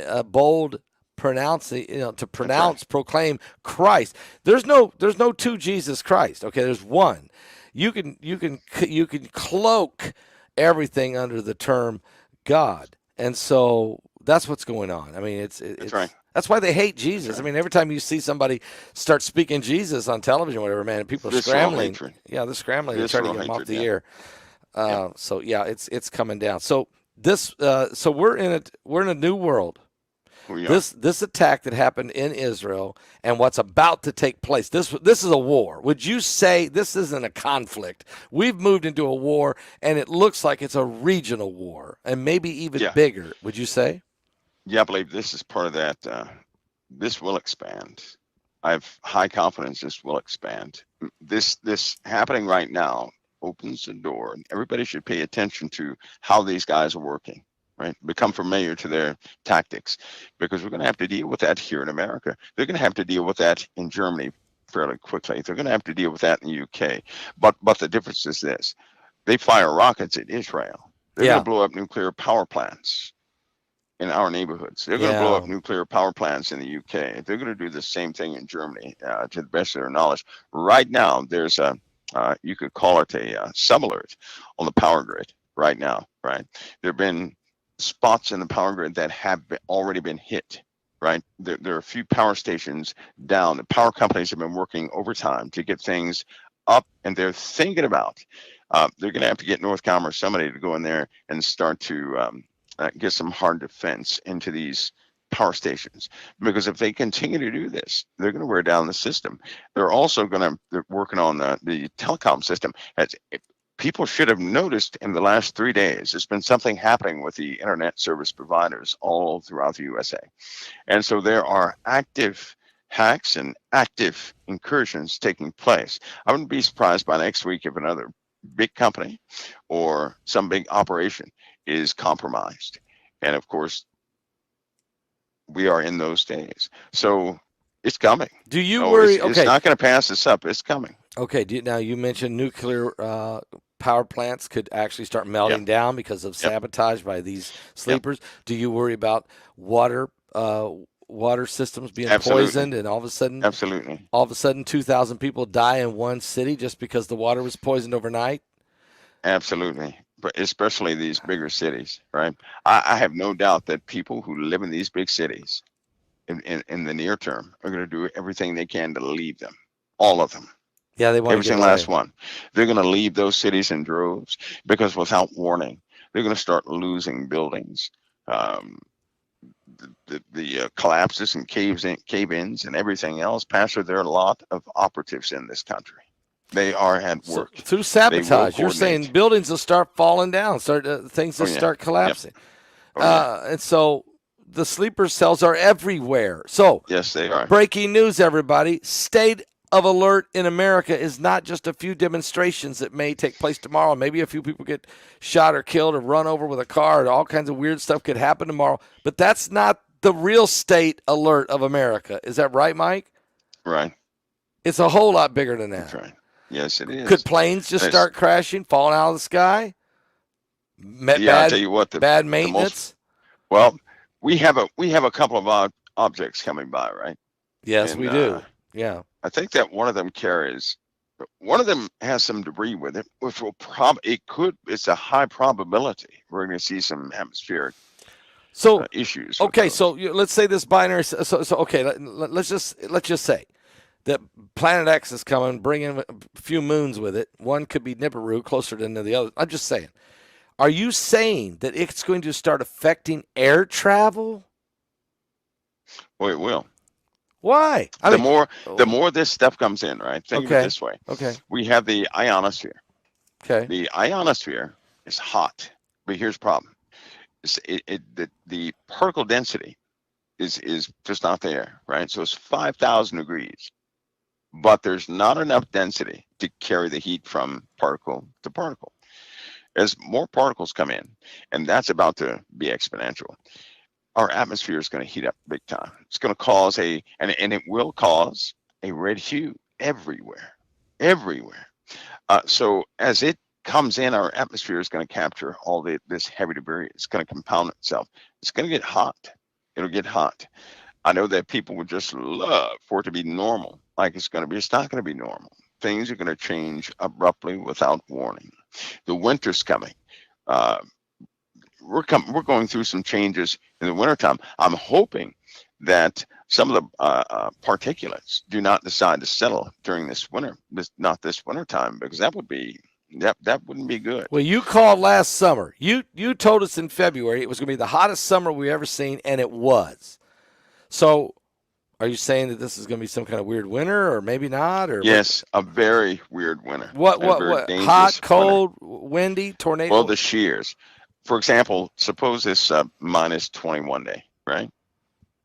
a bold pronouncing, to That's right. proclaim Christ. There's no two Jesus Christ. Okay, there's one. You can cloak everything under the term God, and so that's what's going on. I mean, That's right. that's why they hate That's Jesus. I right. mean, every time you see somebody start speaking Jesus on television, or whatever, man, people are Visceral scrambling. hatred. Yeah, they're scrambling to try to Visceral get them off hatred. the Yeah. air. Yeah. So yeah, it's coming down. So so we're in a new world. We are. This attack that happened in Israel and what's about to take place. This is a war. Would you say this isn't a conflict? We've moved into a war, and it looks like it's a regional war, and maybe even Yeah. bigger. Would you say? Yeah. I believe this is part of that. This will expand. I have high confidence this will expand. This happening right now opens the door, and everybody should pay attention to how these guys are working. Right, become familiar to their tactics, because we're going to have to deal with that here in America. They're going to have to deal with that in Germany fairly quickly. They're going to have to deal with that in the UK. But the difference is this: they fire rockets at Israel. They're going to Yeah, blow up nuclear power plants in our neighborhoods. They're going to blow yeah, up nuclear power plants in the UK. They're going to do the same thing in Germany, to the best of their knowledge. Right now, there's you could call it a sub-alert on the power grid right now, right? There have been spots in the power grid that have already been hit, right? There are a few power stations down. The power companies have been working overtime to get things up, and they're thinking about, they're going to have to get Northcom or somebody to go in there and start to get some hard defense into these power stations, because if they continue to do this, they're going to wear down the system. They're working on the telecom system. People should have noticed in the last 3 days, there's been something happening with the internet service providers all throughout the USA. And so there are active hacks and active incursions taking place. I wouldn't be surprised by next week if another big company or some big operation is compromised. And of course, we are in those days. So it's coming. Do you Oh, it's worry? it's Okay, not going to pass us up. It's coming. okay. Now you mentioned nuclear power plants could actually start Yep. melting down because of Yep. sabotage by these Yep. sleepers. Do you worry about water water systems being Absolutely. poisoned, and Absolutely. all of a sudden 2,000 people die in one city just because the water was poisoned overnight? Absolutely. But especially these bigger cities, right? I have no doubt that people who live in these big cities in the near term are going to do everything they can to leave them. All of them. Yeah, they want to Every get single last away. one. They're going to leave those cities in droves, because without warning, they're going to start losing buildings. Um, the collapses and cave-ins and everything else. Pastor, there are a lot of operatives in this country. They are at So work. through They will sabotage, you're saying coordinate. buildings will start falling down, start things Oh just yeah. start Yep. collapsing, Oh yeah. and so the sleeper cells are everywhere. So Yes, they are. breaking news, everybody! State of alert in America is not just a few demonstrations that may take place tomorrow. Maybe a few people get shot or killed or run over with a car, and all kinds of weird stuff could happen tomorrow. But that's not the real state alert of America. Is that right, Mike? Right. It's a whole lot bigger than That's that. right. Yes, it Could is. planes just And it's, start crashing, falling out of the sky? yeah, I'll tell Bad, you what, bad the most maintenance. well, we have a couple of objects coming by, right? Yes, And we do. Yeah. I think that one of them has some debris with it, which will it's a high probability we're going to see some atmospheric So issues with okay, so those. let's say this binary. So okay, let's just say that Planet X is coming, bringing a few moons with it. One could be Nibiru, closer than the other. I'm just saying. Are you saying that it's going to start affecting air travel? Well, it will. Why? I The mean, more the oh, more this stuff comes in, right? Think of it okay, this way: okay, we have the ionosphere, Okay. The ionosphere is hot, but here's the problem: the particle density is just not there, right? So it's 5,000 degrees, but there's not enough density to carry the heat from particle to particle. As more particles come in, and that's about to be exponential, our atmosphere is going to heat up big time. It's going to cause and it will cause a red hue everywhere, everywhere. So as it comes in, our atmosphere is going to capture all this heavy debris. It's going to compound itself. It's going to get hot. It'll get hot. I know that people would just love for it to be normal, like it's going to be. It's not going to be normal. Things are going to change abruptly without warning. The winter's coming. Uh, we're going through some changes in the wintertime. I'm hoping that some of the particulates do not decide to settle during this winter, not this winter time, because that wouldn't be good. Well, you called last summer. You told us in February it was going to be the hottest summer we've ever seen, and it was. So, are you saying that this is going to be some kind of weird winter, or maybe not? Or yes, a very weird winter. What? Hot, cold, winter. windy, tornado. Well, the shears. For example, suppose this minus 21 day, right?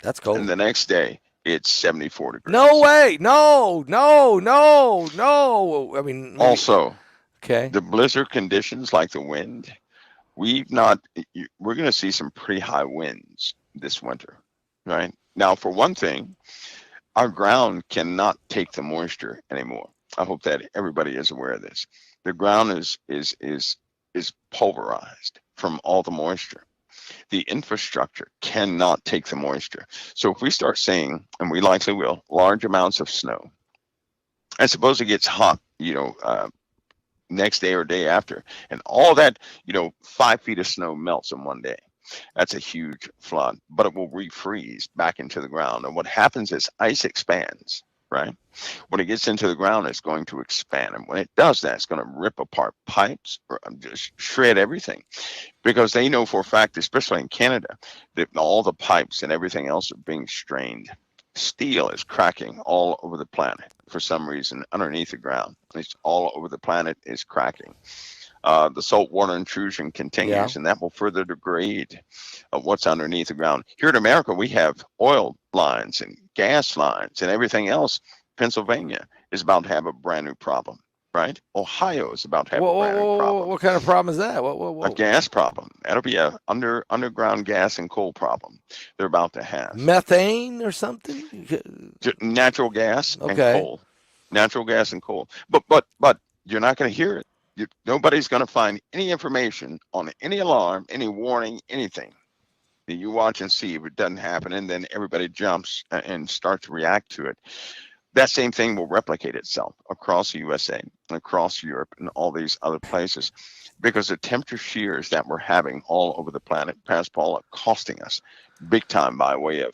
That's cold. And the next day, it's 74 degrees. No way. No. I mean, maybe. Also, okay. The blizzard conditions like the wind, we're going to see some pretty high winds this winter, right? Now, for one thing, our ground cannot take the moisture anymore. I hope that everybody is aware of this. The ground is pulverized from all the moisture. The infrastructure cannot take the moisture. So if we start seeing, and we likely will, large amounts of snow, and suppose it gets hot, next day or day after, and all that, 5 feet of snow melts in one day. That's a huge flood, but it will refreeze back into the ground. And what happens is ice expands, right? When it gets into the ground, it's going to expand. And when it does that, it's going to rip apart pipes or just shred everything, because they know for a fact, especially in Canada, that all the pipes and everything else are being strained. Steel is cracking all over the planet for some reason underneath the ground. It's all over the planet is cracking. The saltwater intrusion continues, and that will further degrade what's underneath the ground. Here in America, we have oil lines and gas lines and everything else. Pennsylvania is about to have a brand new problem, right? Ohio is about to have a brand new problem. What kind of problem is that? A gas problem. That'll be a underground gas and coal problem they're about to have. Methane or something? Natural gas and coal. Natural gas and coal. But you're not going to hear it. Nobody's going to find any information on any alarm, any warning, anything. You watch and see if it doesn't happen, and then everybody jumps and starts to react to it. That same thing will replicate itself across the USA, across Europe, and all these other places, because the temperature shears that we're having all over the planet, Paul, are costing us big time by way of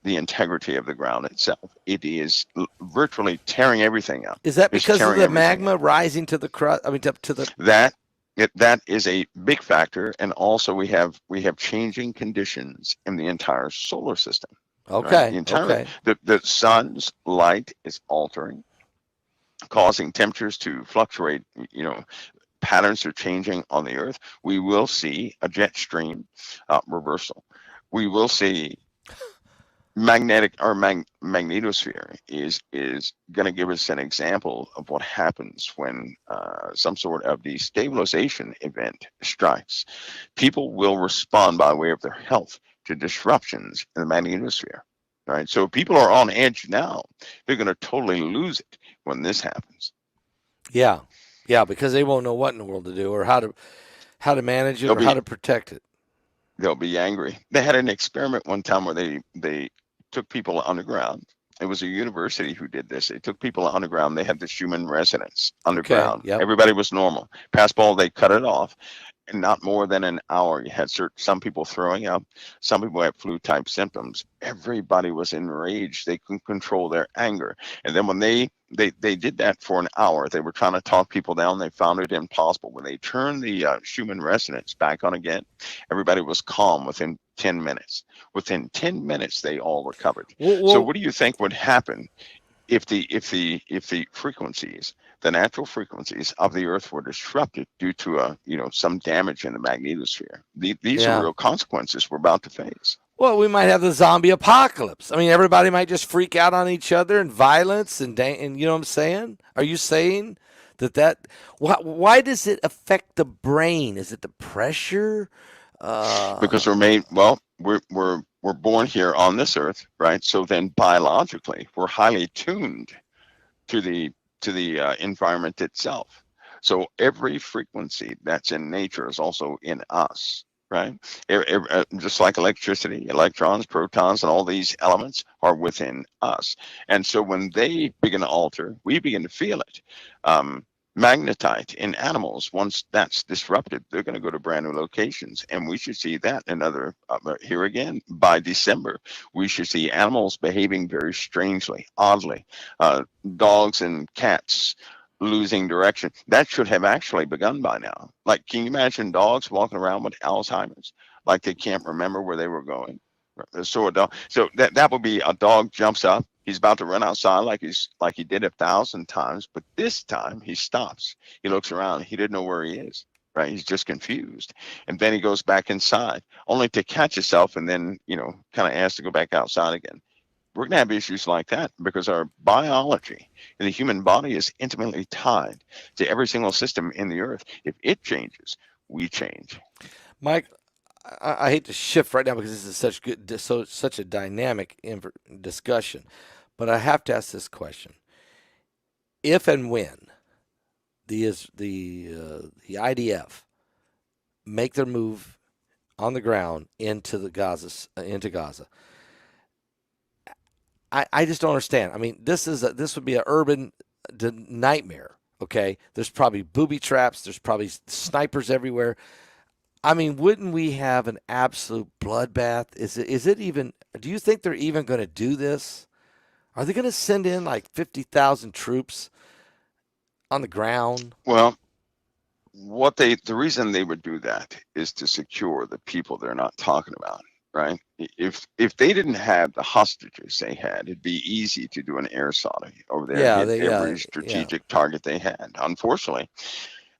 the integrity of the ground itself. It is virtually tearing everything up. Is that because of the magma rising to the crust? I mean, to the that is a big factor, and also we have changing conditions in the entire solar system. Okay. Right? The sun's light is altering, causing temperatures to fluctuate. Patterns are changing on the Earth. We will see a jet stream reversal. We will see magnetosphere is going to give us an example of what happens when some sort of destabilization event strikes. People will respond by way of their health to disruptions in the magnetosphere, right? So people are on edge now. They're going to totally lose it when this happens. Yeah, because they won't know what in the world to do or how to manage it or how to protect it. They'll be angry. They had an experiment one time where they took people underground. It was a university who did this. They took people underground. They had this human residence underground. Okay, yep. Everybody was normal. Paul, they cut it off. And not more than an hour. You had some people throwing up. Some people had flu-type symptoms. Everybody was enraged. They couldn't control their anger. And then when they did that for an hour, they were trying to talk people down. They found it impossible. When they turned the human resonance back on again, everybody was calm within 10 minutes. Within 10 minutes, they all recovered. So what do you think would happen if the frequencies the natural frequencies of the Earth were disrupted due to some damage in the magnetosphere. These are Yeah. real consequences we're about to face. Well, we might have the zombie apocalypse. I mean, everybody might just freak out on each other and violence and you know what I'm saying? Are you saying that why does it affect the brain? Is it the pressure? Because we're born here on this Earth, right? So then biologically, we're highly tuned to the environment itself. So every frequency that's in nature is also in us, right? Just like electricity, electrons, protons, and all these elements are within us. And so when they begin to alter, we begin to feel it. Magnetite in animals, once that's disrupted, they're going to go to brand new locations. And we should see that here again, by December, we should see animals behaving very strangely, oddly. Dogs and cats losing direction. That should have actually begun by now. Like, can you imagine dogs walking around with Alzheimer's, like they can't remember where they were going? So a dog, so that would be a dog jumps up. He's about to run outside like he did 1,000 times, but this time he stops. He looks around. He didn't know where he is. Right? He's just confused, and then he goes back inside, only to catch himself, and then kind of asked to go back outside again. We're going to have issues like that because our biology in the human body is intimately tied to every single system in the earth. If it changes, we change. Mike, I hate to shift right now because this is such a dynamic discussion, but I have to ask this question: if and when the IDF make their move on the ground into Gaza, I just don't understand. I mean, this would be an urban nightmare. Okay, there's probably booby traps. There's probably snipers everywhere. I mean, wouldn't we have an absolute bloodbath? Is it even? Do you think they're even going to do this? Are they going to send in like 50,000 troops on the ground? Well, the reason they would do that is to secure the people they're not talking about, right? If they didn't have the hostages they had, it'd be easy to do an air sortie over there and hit every strategic target they had. Unfortunately,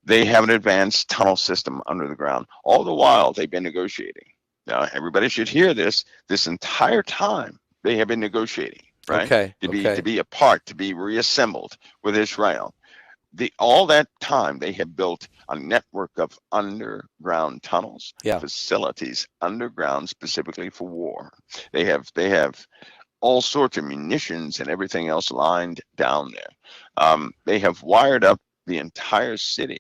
they have an advanced tunnel system under the ground. All the while, they've been negotiating. Now, everybody should hear this. This entire time, they have been negotiating, right? Okay. To be a part, to be reassembled with Israel. All that time, they have built a network of underground tunnels, facilities underground specifically for war. They have all sorts of munitions and everything else lined down there. They have wired up the entire city,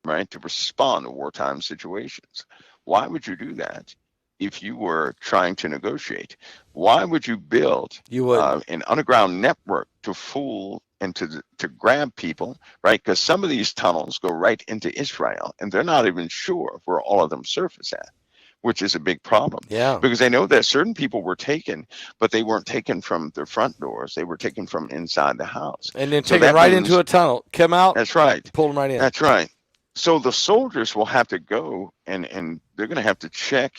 right, to respond to wartime situations. Why would you do that if you were trying to negotiate? Why would you build an underground network to fool and to grab people, right? Because some of these tunnels go right into Israel, and they're not even sure where all of them surface at, which is a big problem. Yeah. Because they know that certain people were taken, but they weren't taken from their front doors. They were taken from inside the house. And then taken right into a tunnel. Come out. That's right. Pulled them right in. That's right. So the soldiers will have to go and they're going to have to check,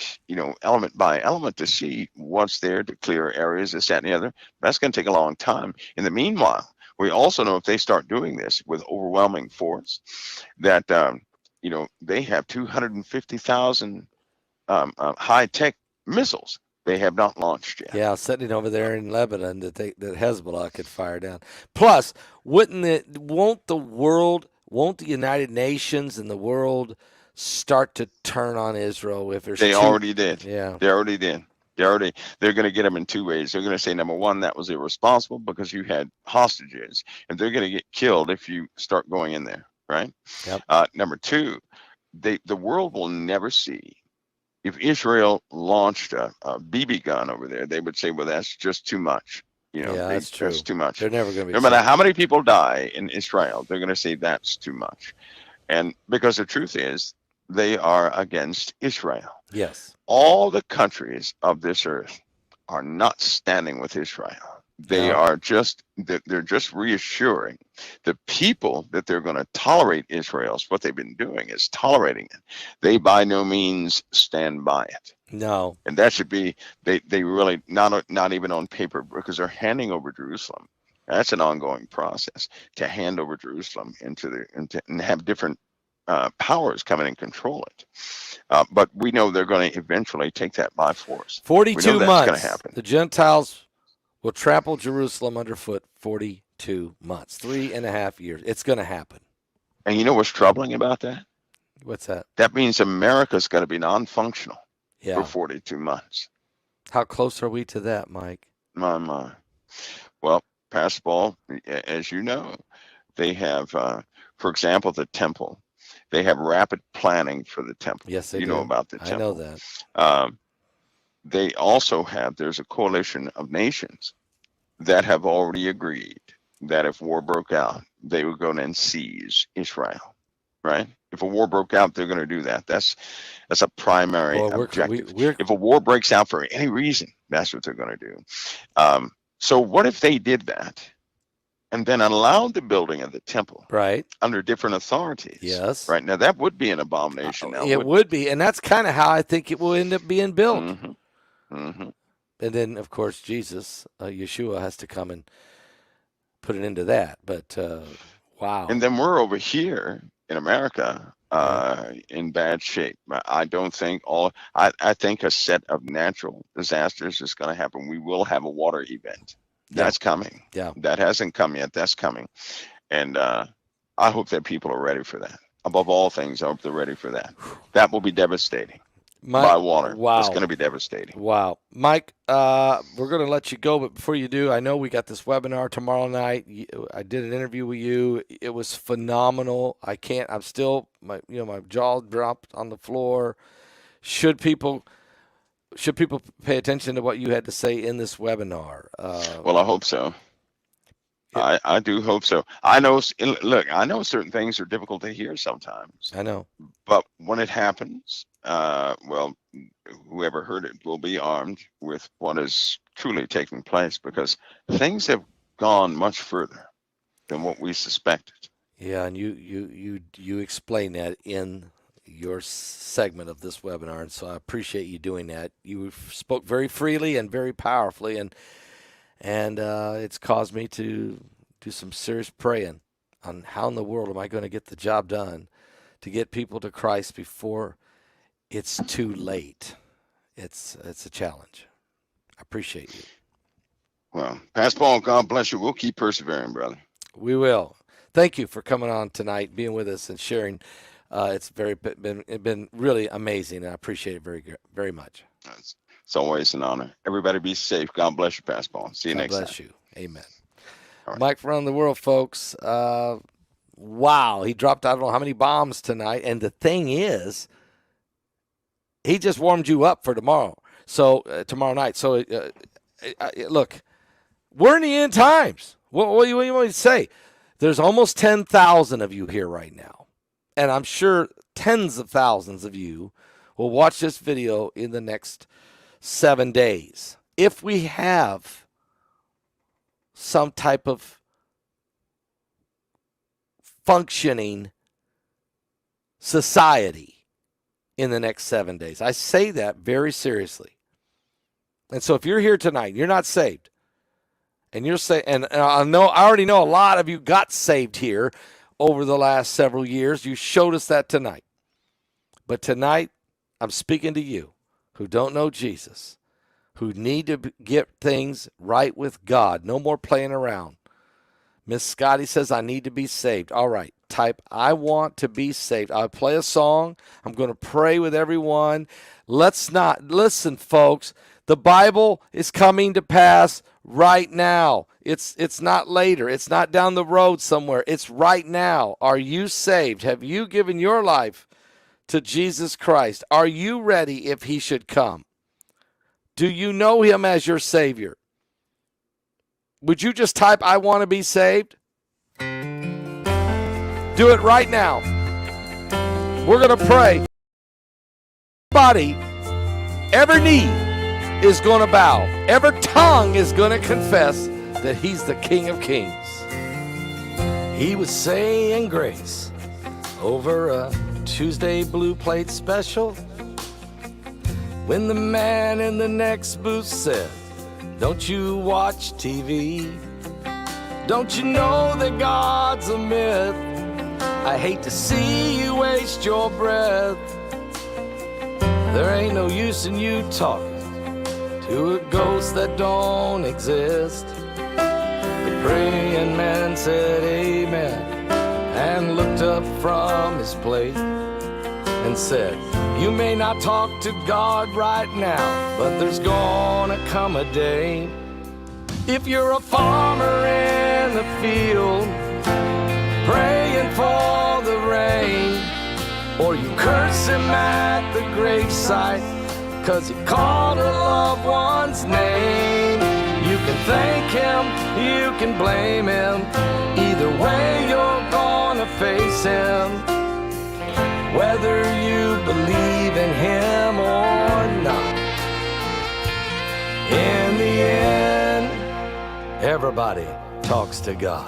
element by element to see what's there, to clear areas, this, that, and the other. That's going to take a long time. In the meanwhile, we also know if they start doing this with overwhelming force, that, they have 250,000 high-tech missiles they have not launched yet. Yeah, sitting over there in Lebanon that Hezbollah could fire down. Plus, won't the United Nations and the world start to turn on Israel if there's already did. Yeah. They already did. They're going to get them in two ways. They're going to say, number one, that was irresponsible because you had hostages, and they're going to get killed if you start going in there, right? Yep. Number two, the world will never see. If Israel launched a BB gun over there, they would say, well, that's just too much. That's true. That's too much. They're never going to be. No matter how many people die in Israel, they're going to say that's too much. And because the truth is, they are against Israel. Yes. All the countries of this earth are not standing with Israel. They're just reassuring the people that they're going to tolerate Israel. What they've been doing is tolerating it. They by no means stand by it. No. And that should be, they really not even on paper, because they're handing over Jerusalem That's an ongoing process to hand over Jerusalem and have different powers come in and control it. But we know they're going to eventually take that by force. 42 we know that's going months. to happen. The Gentiles will trample Jerusalem underfoot 42 months, 3.5 years. It's going to happen. And you know what's troubling about that? What's that? That means America's going to be non-functional Yeah. for 42 months. How close are we to that, Mike? My. Well, Pastor Paul, as you know, they have, for example, the temple. They have rapid planning for the temple. Yes, they do. You know about the temple. I know that. They also have, there's a coalition of nations that have already agreed that if war broke out, they would go and seize Israel, right? If a war broke out, they're going to do that. That's a primary objective. If a war breaks out for any reason, that's what they're going to do. So what if they did that and then allowed the building of the temple under different authorities? Yes. Right. Now, that would be an abomination. Now, it would be. And that's kind of how I think it will end up being built. Mm-hmm. Mm-hmm. And then, of course, Jesus, Yeshua, has to come and put an end to that. But, wow. And then we're over here in America in bad shape. I don't think I think a set of natural disasters is going to happen. We will have a water event. That's coming. Yeah. That hasn't come yet. That's coming. And I hope that people are ready for that. Above all things, I hope they're ready for that. That will be devastating. By water. Wow. It's going to be devastating. Wow. Mike, we're going to let you go, but before you do, I know we got this webinar tomorrow night. I did an interview with you. It was phenomenal. I'm still, my jaw dropped on the floor. Should people pay attention to what you had to say in this webinar? Well, I hope so. I do hope so. I know certain things are difficult to hear sometimes. I know. But when it happens, well, whoever heard it will be armed with what is truly taking place, because things have gone much further than what we suspected. Yeah, and you explain that in your segment of this webinar, and so I appreciate you doing that. You spoke very freely and very powerfully, and it's caused me to do some serious praying on how in the world am I going to get the job done to get people to Christ before it's too late. It's a challenge. I appreciate you. Well, Pastor Paul, God bless you. We'll keep persevering, brother. We will. Thank you for coming on tonight, being with us, and sharing. It's been really amazing, and I appreciate it very, very much. It's always an honor. Everybody be safe. God bless you, Pastor Paul. See you next time. God bless you. Amen. Right. Mike from around the world, folks. Wow, he dropped I don't know how many bombs tonight, and the thing is, he just warmed you up for tomorrow. So tomorrow night. So look, we're in the end times. What do you want me to say? There's almost 10,000 of you here right now, and I'm sure tens of thousands of you will watch this video in the next 7 days. If we have some type of functioning society in the next 7 days. I say that very seriously. And so if you're here tonight, you're not saved, and you're and I already know a lot of you got saved here over the last several years. You showed us that tonight. But tonight, I'm speaking to you who don't know Jesus, who need to get things right with God. No more playing around. Miss Scotty says, I need to be saved. All right, type, I want to be saved. I'll play a song. I'm going to pray with everyone. Listen, folks, the Bible is coming to pass right now. It's not later. It's not down the road somewhere. It's right now. Are you saved? Have you given your life to Jesus Christ? Are you ready if he should come? Do you know him as your Savior? Would you just type, I want to be saved? Do it right now. We're going to pray. Everybody, every knee is going to bow. Every tongue is going to confess that he's the King of Kings. He was saying grace over a Tuesday Blue Plate special when the man in the next booth said, don't you watch TV? Don't you know that God's a myth? I hate to see you waste your breath. There ain't no use in you talking to a ghost that don't exist. The praying man said amen and looked up from his plate and said, you may not talk to God right now, but there's gonna come a day. If you're a farmer in the field, praying for the rain, or you curse him at the gravesite, 'cause he called a loved one's name, you can thank him, you can blame him, either way you're gonna face him, whether you believe in him or not. In the end, everybody talks to God.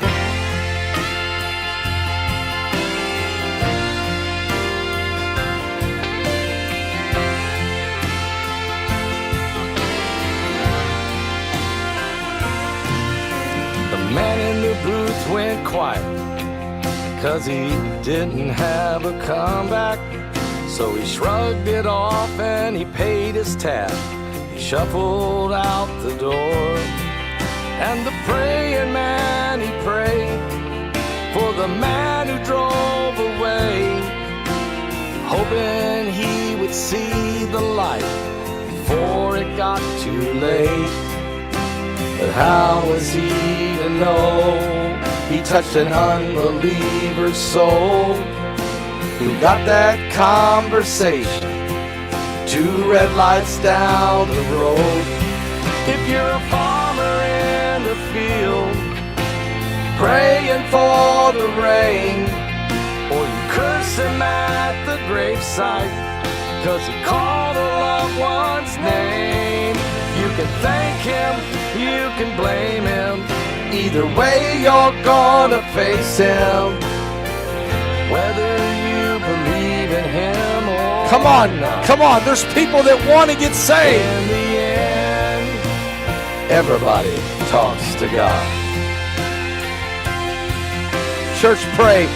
The man in the booth went quiet, 'cause he didn't have a comeback. So he shrugged it off and he paid his tab. He shuffled out the door. And the praying man, he prayed for the man who drove away, hoping he would see the light before it got too late. But how was he to know he touched an unbeliever's soul? Who got that conversation 2 red lights down the road? If you're a farmer in the field, praying for the rain, or you curse him at the gravesite, 'cause he called a loved one's name, you can thank him, you can blame him, either way you're gonna face him, whether you believe in him or Come on, not. come on. There's people that want to get saved. In the end, everybody talks to God. Church, pray.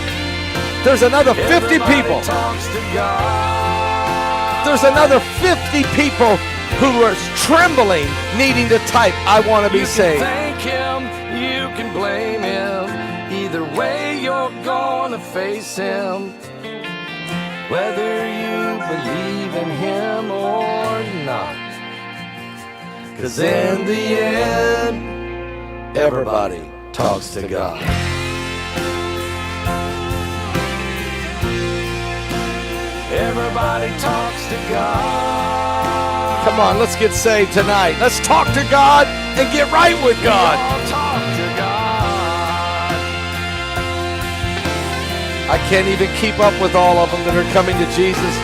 There's another 50 Everybody people. talks to God. There's another 50 people who are trembling, needing to type, I want to be You saved. can thank him, you can blame him, either way you're gonna face him, whether you believe in him or not. 'Cause in the end, everybody talks to God. Everybody talks to God. Come on, let's get saved tonight. Let's talk to God and get right with We God. all talk to God. I can't even keep up with all of them that are coming to Jesus.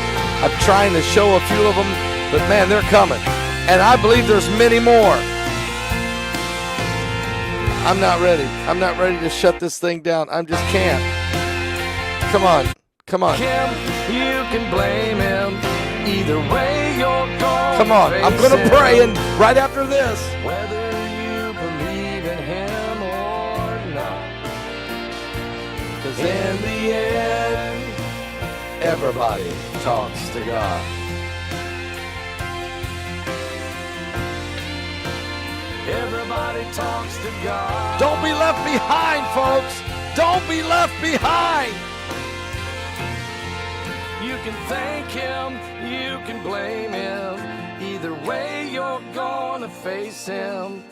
I'm trying to show a few of them, but man, they're coming. And I believe there's many more. I'm not ready. I'm not ready to shut this thing down. I just can't. Come on. Come on. Him, you can blame him. Either way, you're going. Come on. I'm going to pray, and right after this, whether you believe in him or not. 'Cause in the end, everybody talks to God. Everybody talks to God. don't be left behind, folks. Don't be left behind. You can thank him, you can blame him. Either way, you're gonna face him,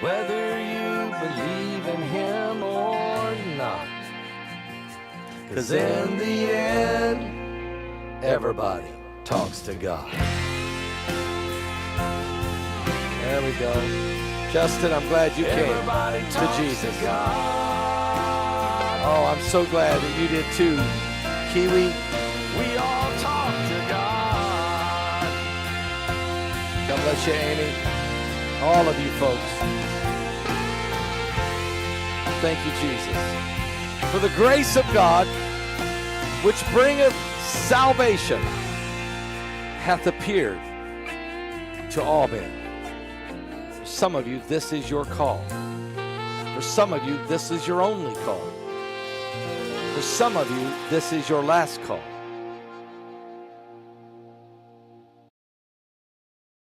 whether you believe in him or not. 'Cause in the end, everybody talks to God. There we go. Justin, I'm glad you came Everybody to talks Jesus. to God. Oh, I'm so glad that you did too. Kiwi, We all talk to God. God bless you, Amy. All of you folks. Thank you, Jesus. For the grace of God, which bringeth salvation, hath appeared to all men. For some of you, this is your call. For some of you, this is your only call. For some of you, this is your last call.